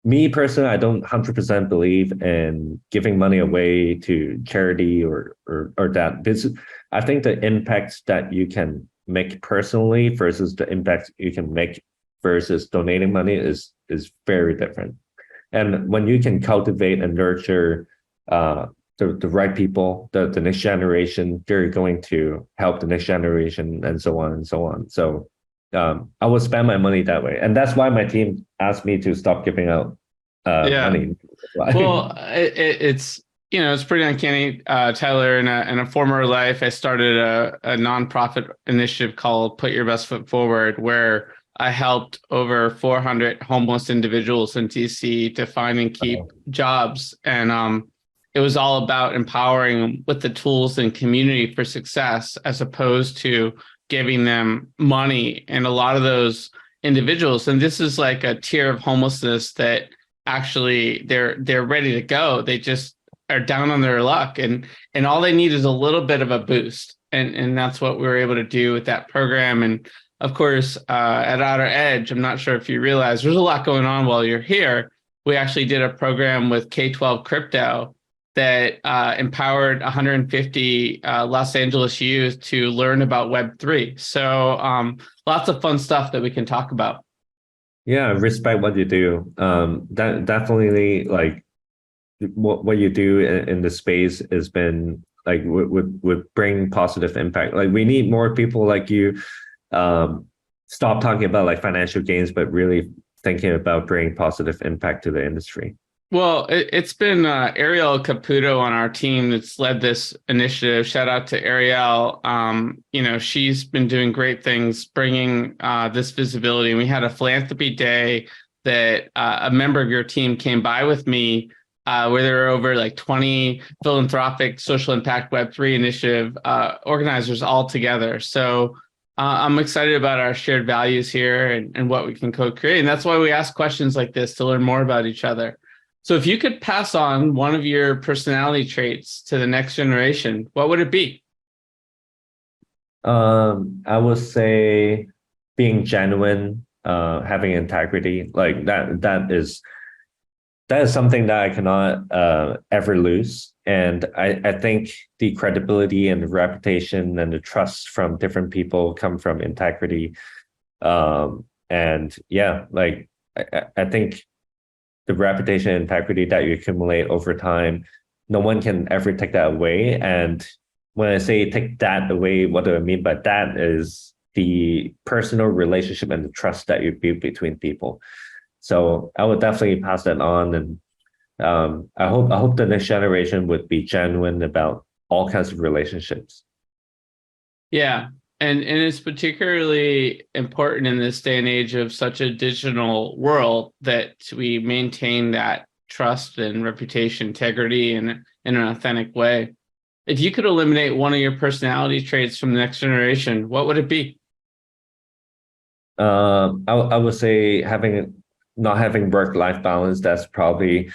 A: me personally, I don't 100% believe in giving money away to charity or that. This, I think the impact that you can make personally versus the impact you can make versus donating money is very different. And when you can cultivate and nurture the right people, the next generation, they're going to help the next generation, and so on and so on. So I will spend my money that way, and that's why my team asked me to stop giving out money.
C: Well, it's it's pretty uncanny, Tyler. In a former life, I started a nonprofit initiative called Put Your Best Foot Forward, where I helped over 400 homeless individuals in DC to find and keep jobs, and it was all about empowering them with the tools and community for success, as opposed to giving them money. And a lot of those individuals, and this is like a tier of homelessness that actually they're ready to go. They just are down on their luck, and all they need is a little bit of a boost. And that's what we were able to do with that program. And of course, at Outer Edge, I'm not sure if you realize there's a lot going on while you're here. We actually did a program with K-12 Crypto that empowered 150 Los Angeles youth to learn about Web3. So lots of fun stuff that we can talk about.
A: Yeah, respect what you do. That definitely, like what you do in the space has been like would bring positive impact. Like we need more people like you. Stop talking about like financial gains, but really thinking about bringing positive impact to the industry.
C: Well, it's been Ariel Caputo on our team that's led this initiative. Shout out to Ariel. She's been doing great things, bringing this visibility. And we had a philanthropy day that a member of your team came by with me, where there were over like 20 philanthropic social impact Web3 initiative organizers all together. So I'm excited about our shared values here and what we can co-create. And that's why we ask questions like this, to learn more about each other. So if you could pass on one of your personality traits to the next generation, what would it be?
A: I would say being genuine, having integrity. Like that is something that I cannot ever lose. And I think the credibility and the reputation and the trust from different people come from integrity. And yeah, like I think the reputation and integrity that you accumulate over time, no one can ever take that away. And when I say take that away, what do I mean by that is the personal relationship and the trust that you build between people. So I would definitely pass that on. And I hope the next generation would be genuine about all kinds of relationships.
C: Yeah. And it's particularly important in this day and age of such a digital world that we maintain that trust and reputation, integrity in an authentic way. If you could eliminate one of your personality traits from the next generation, what would it be?
A: I would say not having work-life balance. That's probably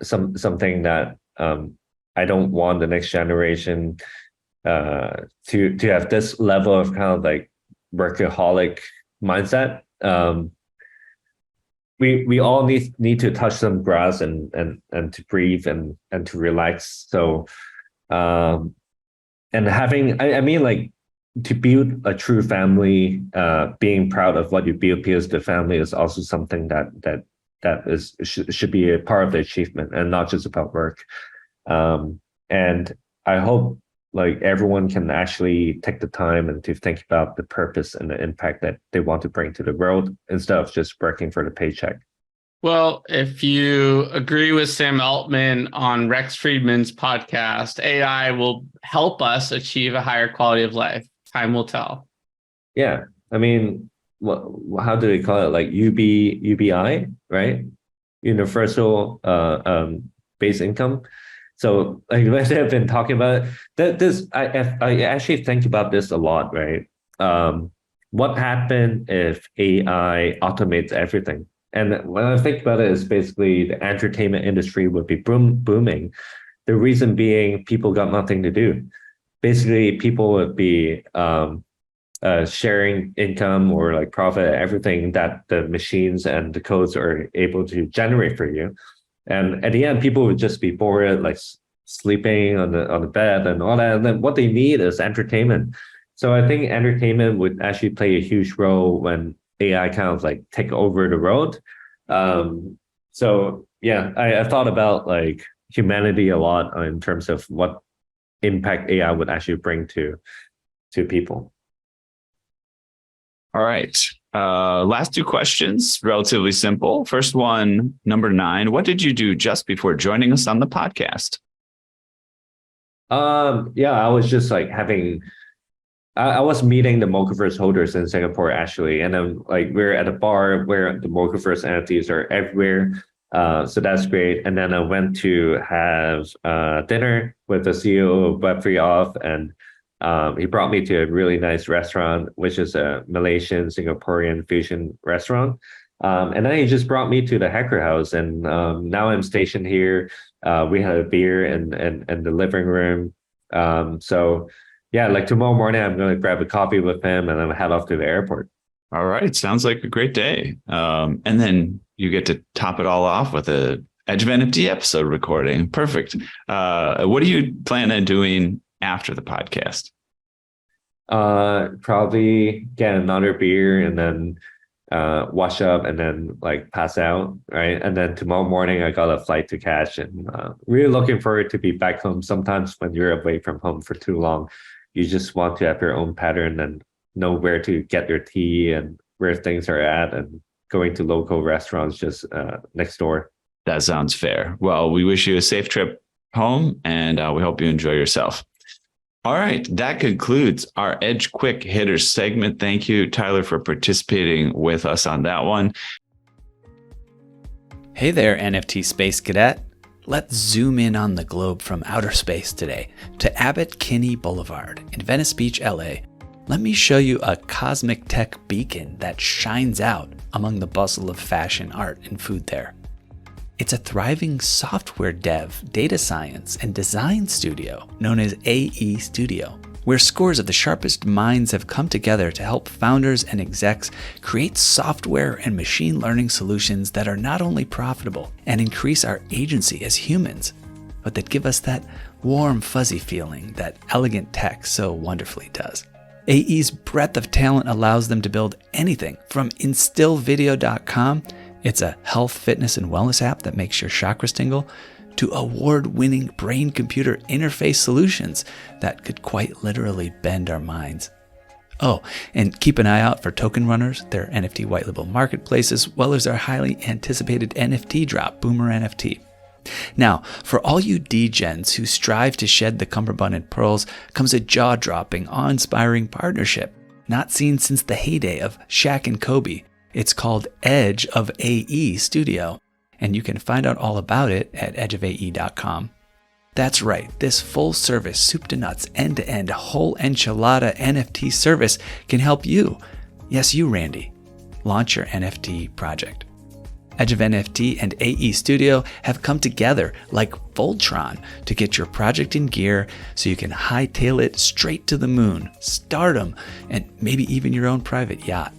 A: something that I don't want the next generation to have this level of kind of like workaholic mindset. We all need to touch some grass and to breathe and to relax. So and having, I mean, like to build a true family, being proud of what you build, because the family is also something that should be a part of the achievement and not just about work. And I hope like everyone can actually take the time and to think about the purpose and the impact that they want to bring to the world instead of just working for the paycheck.
C: Well, if you agree with Sam Altman on Rex Friedman's podcast, AI will help us achieve a higher quality of life. Time will tell.
A: Yeah. I mean, how do they call it? Like UBI, right? Universal base income. So like when I've been talking about it, I actually think about this a lot, right? What happened if AI automates everything? And when I think about it, is basically the entertainment industry would be booming. The reason being, people got nothing to do. Basically, people would be sharing income or like profit, everything that the machines and the codes are able to generate for you. And at the end, people would just be bored, like sleeping on the bed and all that. And then what they need is entertainment. So I think entertainment would actually play a huge role when AI kind of like take over the world. So yeah, I thought about like humanity a lot in terms of what impact AI would actually bring to people.
B: All right. Last two questions, relatively simple. First one, number 9. What did you do just before joining us on the podcast?
A: Yeah, I was just like I was meeting the Mocaverse holders in Singapore actually, and then like we're at a bar where the Mocaverse NFTs are everywhere. So that's great. And then I went to have dinner with the CEO of Web3 Off, and he brought me to a really nice restaurant, which is a Malaysian Singaporean fusion restaurant. And then he just brought me to the Hacker House, and now I'm stationed here. We had a beer in the living room. So yeah, like tomorrow morning, I'm going to grab a coffee with him and then head off to the airport.
B: All right. Sounds like a great day. And then you get to top it all off with a Edge of NFT episode recording. Perfect. What do you plan on doing after the podcast?
A: Probably get another beer and then wash up and then like pass out, right? And then tomorrow morning I got a flight to catch, and really looking forward to be back home. Sometimes when you're away from home for too long, you just want to have your own pattern and know where to get your tea and where things are at, and going to local restaurants just next door.
B: That sounds fair. Well, we wish you a safe trip home, and we hope you enjoy yourself. All right, that concludes our Edge Quick Hitters segment. Thank you, Tyler, for participating with us on that one.
E: Hey there, NFT Space Cadet. Let's zoom in on the globe from outer space today to Abbot Kinney Boulevard in Venice Beach, LA. Let me show you a cosmic tech beacon that shines out among the bustle of fashion, art, and food there. It's a thriving software dev, data science, and design studio known as AE Studio, where scores of the sharpest minds have come together to help founders and execs create software and machine learning solutions that are not only profitable and increase our agency as humans, but that give us that warm, fuzzy feeling that elegant tech so wonderfully does. AE's breadth of talent allows them to build anything from instillvideo.com, it's a health, fitness, and wellness app that makes your chakras tingle, to award-winning brain-computer interface solutions that could quite literally bend our minds. Oh, and keep an eye out for Token Runners, their NFT white label marketplace, as well as our highly anticipated NFT drop, Boomer NFT. Now, for all you degens who strive to shed the cummerbund and pearls, comes a jaw-dropping, awe-inspiring partnership, not seen since the heyday of Shaq and Kobe. It's called Edge of AE Studio, and you can find out all about it at edgeofae.com. That's right, this full-service, soup-to-nuts, end-to-end, whole enchilada NFT service can help you, yes, you, Randy, launch your NFT project. Edge of NFT and AE Studio have come together like Voltron to get your project in gear so you can hightail it straight to the moon, stardom, and maybe even your own private yacht.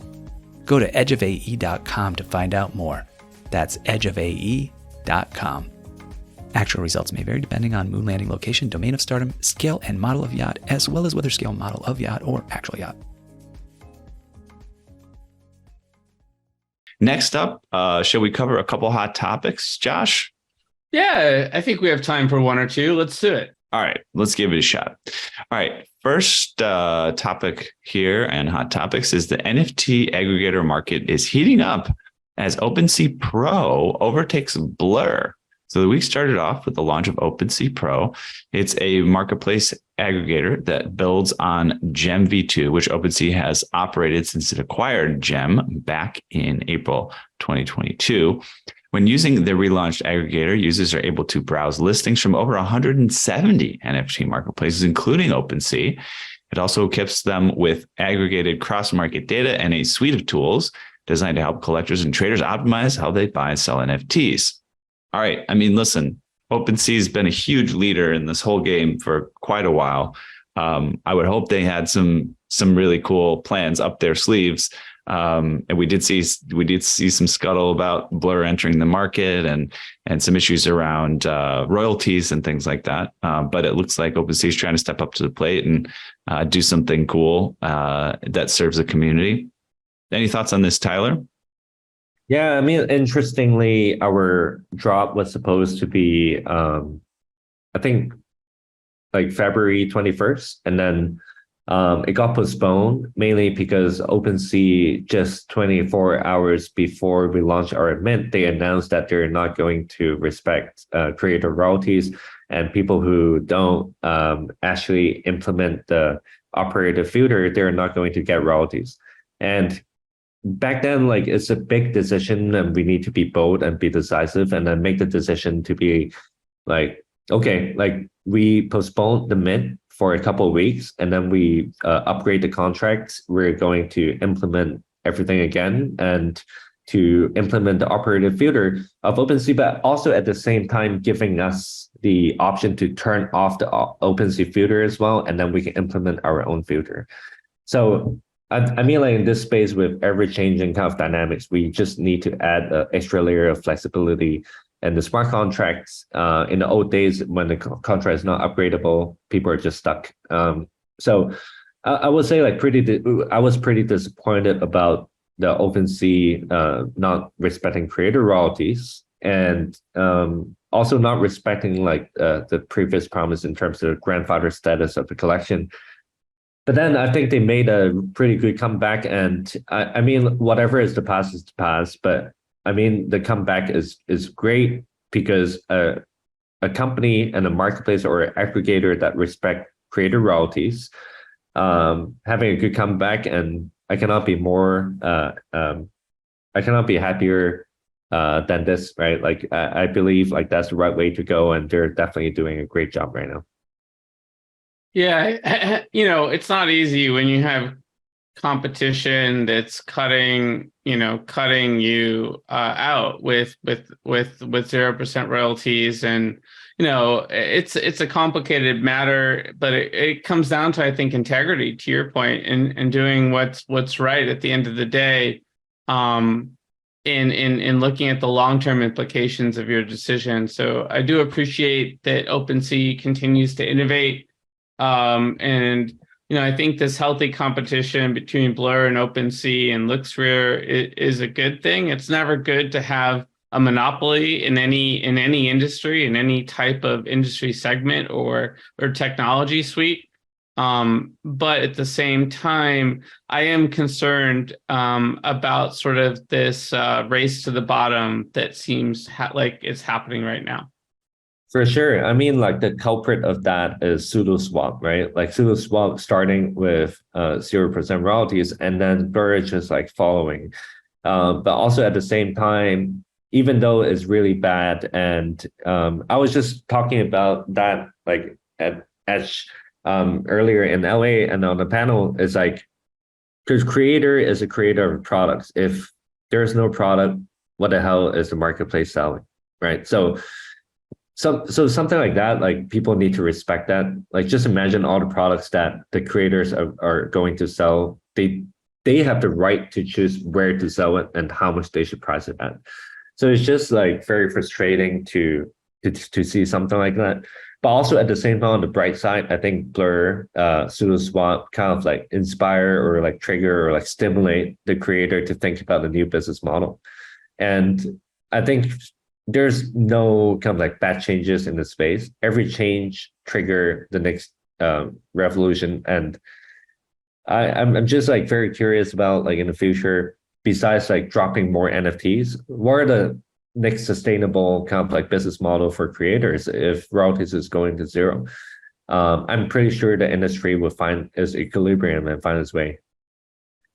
E: Go to edgeofae.com to find out more. That's edgeofae.com. Actual results may vary depending on moon landing location, domain of stardom, scale and model of yacht, as well as whether scale, model of yacht, or actual yacht.
B: Next up, shall we cover a couple hot topics, Josh?
C: Yeah, I think we have time for one or two. Let's do it.
B: All right, let's give it a shot. All right, first topic here and hot topics is the NFT aggregator market is heating up as OpenSea Pro overtakes Blur. So the week started off with the launch of OpenSea Pro. It's a marketplace aggregator that builds on Gem V2, which OpenSea has operated since it acquired Gem back in April 2022. When using the relaunched aggregator, users are able to browse listings from over 170 NFT marketplaces, including OpenSea. It also equips them with aggregated cross-market data and a suite of tools designed to help collectors and traders optimize how they buy and sell NFTs. All right. I mean, listen, OpenSea has been a huge leader in this whole game for quite a while. I would hope they had some really cool plans up their sleeves. And we did see some scuttle about Blur entering the market and some issues around royalties and things like that. But it looks like OpenSea is trying to step up to the plate and do something cool that serves the community. Any thoughts on this, Tyler?
A: Yeah, I mean, interestingly, our drop was supposed to be, I think, like February 21st, and then it got postponed mainly because OpenSea, just 24 hours before we launched our mint, they announced that they're not going to respect creator royalties, and people who don't actually implement the operator filter, they're not going to get royalties. And back then, like, it's a big decision, and we need to be bold and be decisive, and then make the decision to be like, okay, like, we postponed the mint for a couple of weeks, and then we upgrade the contracts. We're going to implement everything again and to implement the operator filter of OpenSea, but also at the same time giving us the option to turn off the OpenSea filter as well, and then we can implement our own filter. So I mean, like, in this space with ever-changing kind of dynamics, we just need to add an extra layer of flexibility. And the smart contracts, in the old days, when the contract is not upgradable, people are just stuck. So I would say, like, I was pretty disappointed about the OpenSea not respecting creator royalties, and also not respecting, like, the previous promise in terms of grandfather status of the collection. But then I think they made a pretty good comeback, and I mean, whatever is the past is the past. But I mean, the comeback is great because a company and a marketplace or an aggregator that respect creator royalties, having a good comeback, and I cannot be more, I cannot be happier than this, right? Like, I believe, like, that's the right way to go, and they're definitely doing a great job right now.
C: Yeah, it's not easy when you have competition that's cutting you out with 0% royalties, and it's a complicated matter, but it comes down to, I think, integrity, to your point, and doing what's right at the end of the day, in looking at the long-term implications of your decision. So I do appreciate that OpenSea continues to innovate. And I think this healthy competition between Blur and OpenSea and LooksRare is a good thing. It's never good to have a monopoly in any industry, in any type of industry segment or technology suite. But at the same time, I am concerned about sort of this race to the bottom that seems like it's happening right now.
A: For sure. I mean, like, the culprit of that is SudoSwap, right? Like, SudoSwap starting with 0% royalties, and then Blur is just, like, following. But also at the same time, even though it's really bad, and I was just talking about that, like, at Edge earlier in LA, and on the panel, is like, because creator is a creator of products. If there's no product, what the hell is the marketplace selling, right? So something like that, like, people need to respect that. Like, just imagine all the products that the creators are going to sell. They have the right to choose where to sell it and how much they should price it at. So it's just, like, very frustrating to see something like that. But also at the same time, on the bright side, I think Blur, SudoSwap kind of, like, inspire or, like, trigger or, like, stimulate the creator to think about a new business model. And I think there's no kind of, like, bad changes in the space. Every change trigger the next revolution. And I'm just, like, very curious about, like, in the future, besides, like, dropping more NFTs, what are the next sustainable kind of, like, business model for creators if royalties is going to zero? I'm pretty sure the industry will find its equilibrium and find its way.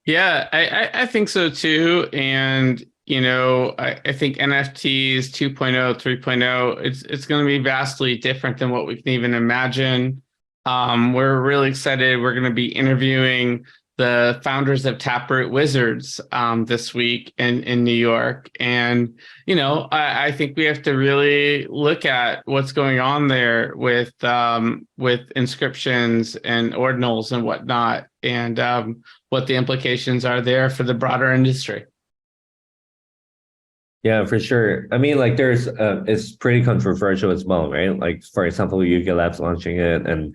C: Yeah, I think so too. And I think NFTs 2.0, 3.0, it's going to be vastly different than what we can even imagine. We're really excited. We're going to be interviewing the founders of Taproot Wizards this week in New York. And, I think we have to really look at what's going on there with inscriptions and ordinals and whatnot, and what the implications are there for the broader industry.
A: Yeah, for sure. I mean, like there's it's pretty controversial as well, right? Like for example, Yuga Labs launching it, and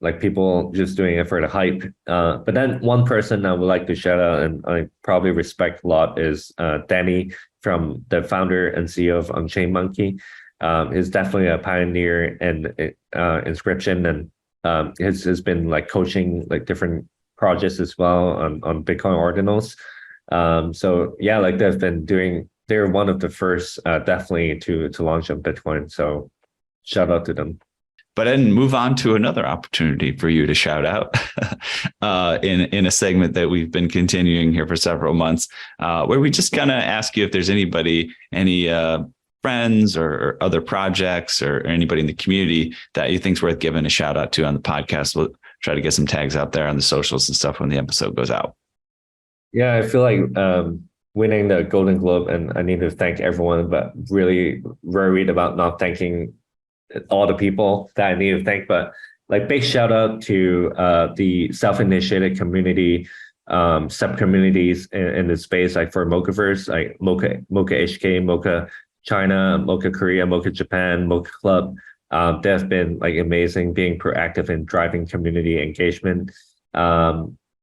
A: like people just doing it for the hype. But then one person I would like to shout out and I probably respect a lot is Danny, from the founder and CEO of Unchained Monkey. He's definitely a pioneer in inscription, and has been like coaching like different projects as well on Bitcoin ordinals. So yeah, like they're one of the first definitely to launch on Bitcoin. So shout out to them.
B: But then move on to another opportunity for you to shout out in a segment that we've been continuing here for several months, where we just kind of ask you if there's any friends or other projects or anybody in the community that you think is worth giving a shout out to on the podcast. We'll try to get some tags out there on the socials and stuff when the episode goes out.
A: Yeah, I feel like winning the Golden Globe, and I need to thank everyone, but really worried about not thanking all the people that I need to thank. But like big shout out to the self-initiated community, sub-communities in the space, like for Mocaverse, like Mocha HK, Mocha China, Mocha Korea, Mocha Japan, Mocha Club. They've been like amazing, being proactive in driving community engagement.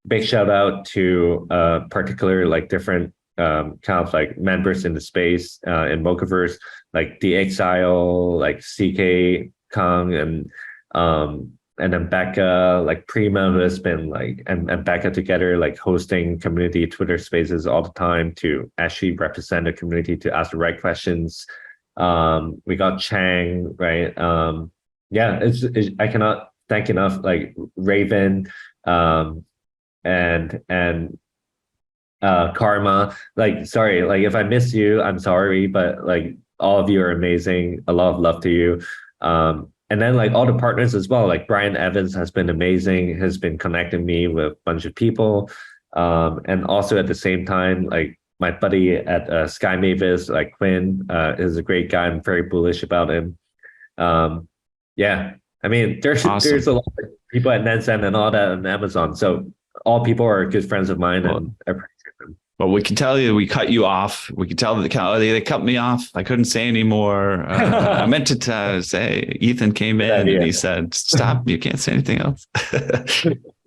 A: Big shout out to particular like different kind of like members in the space in Mocaverse, like the Exile, like CK Kong, and then Becca, like Prima, who has been like and Becca together like hosting community Twitter spaces all the time to actually represent the community, to ask the right questions. We got Chang, right? Yeah, I cannot thank enough like Raven, and Karma. Like, sorry, like if I miss you, I'm sorry, but like all of you are amazing. A lot of love to you. And then like all the partners as well, like Brian Evans has been amazing, has been connecting me with a bunch of people. And also at the same time, like my buddy at Sky Mavis, like Quinn, is a great guy. I'm very bullish about him. Yeah, I mean, there's a lot of people at Nansen and all that on Amazon. So all people are good friends of mine, and I appreciate them.
B: Well, we can tell you, we cut you off. We can tell that they cut me off. I couldn't say anymore. I meant to say Ethan came in and he said, "Stop! You can't say anything else."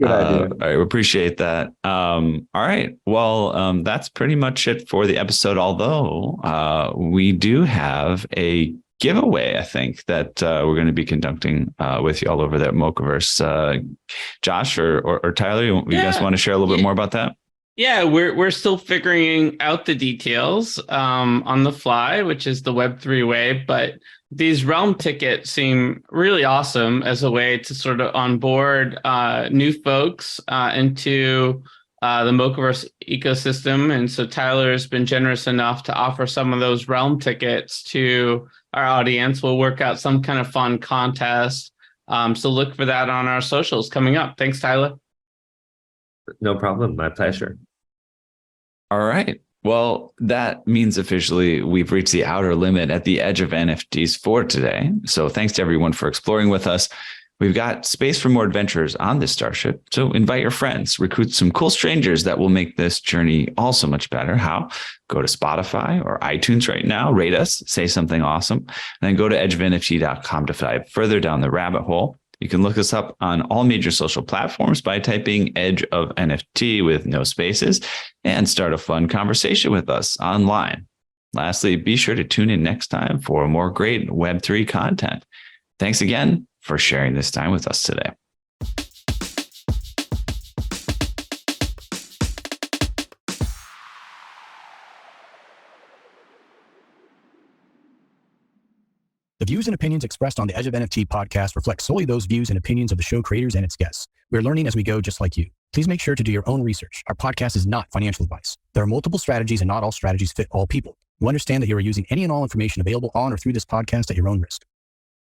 B: All right, we appreciate that. All right, well, that's pretty much it for the episode. Although we do have a giveaway, I think, that we're going to be conducting with you all over there at Mocaverse. Josh or Tyler, you guys want to share a little bit more about that?
C: Yeah, we're still figuring out the details on the fly, which is the Web3 way. But these Realm tickets seem really awesome as a way to sort of onboard new folks into the Mocaverse ecosystem. And so Tyler has been generous enough to offer some of those Realm tickets to our audience. We'll work out some kind of fun contest. So look for that on our socials coming up. Thanks, Tyler.
A: No problem. My pleasure.
B: All right. Well, that means officially we've reached the outer limit at the Edge of NFTs for today. So thanks to everyone for exploring with us. We've got space for more adventures on this starship. So invite your friends, recruit some cool strangers that will make this journey also much better. How? Go to Spotify or iTunes right now, rate us, say something awesome, and then go to edgeofnft.com to dive further down the rabbit hole. You can look us up on all major social platforms by typing Edge of NFT with no spaces and start a fun conversation with us online. Lastly, be sure to tune in next time for more great Web3 content. Thanks again for sharing this time with us today.
F: The views and opinions expressed on the Edge of NFT podcast reflect solely those views and opinions of the show creators and its guests. We're learning as we go, just like you. Please make sure to do your own research. Our podcast is not financial advice. There are multiple strategies and not all strategies fit all people. You understand that you are using any and all information available on or through this podcast at your own risk.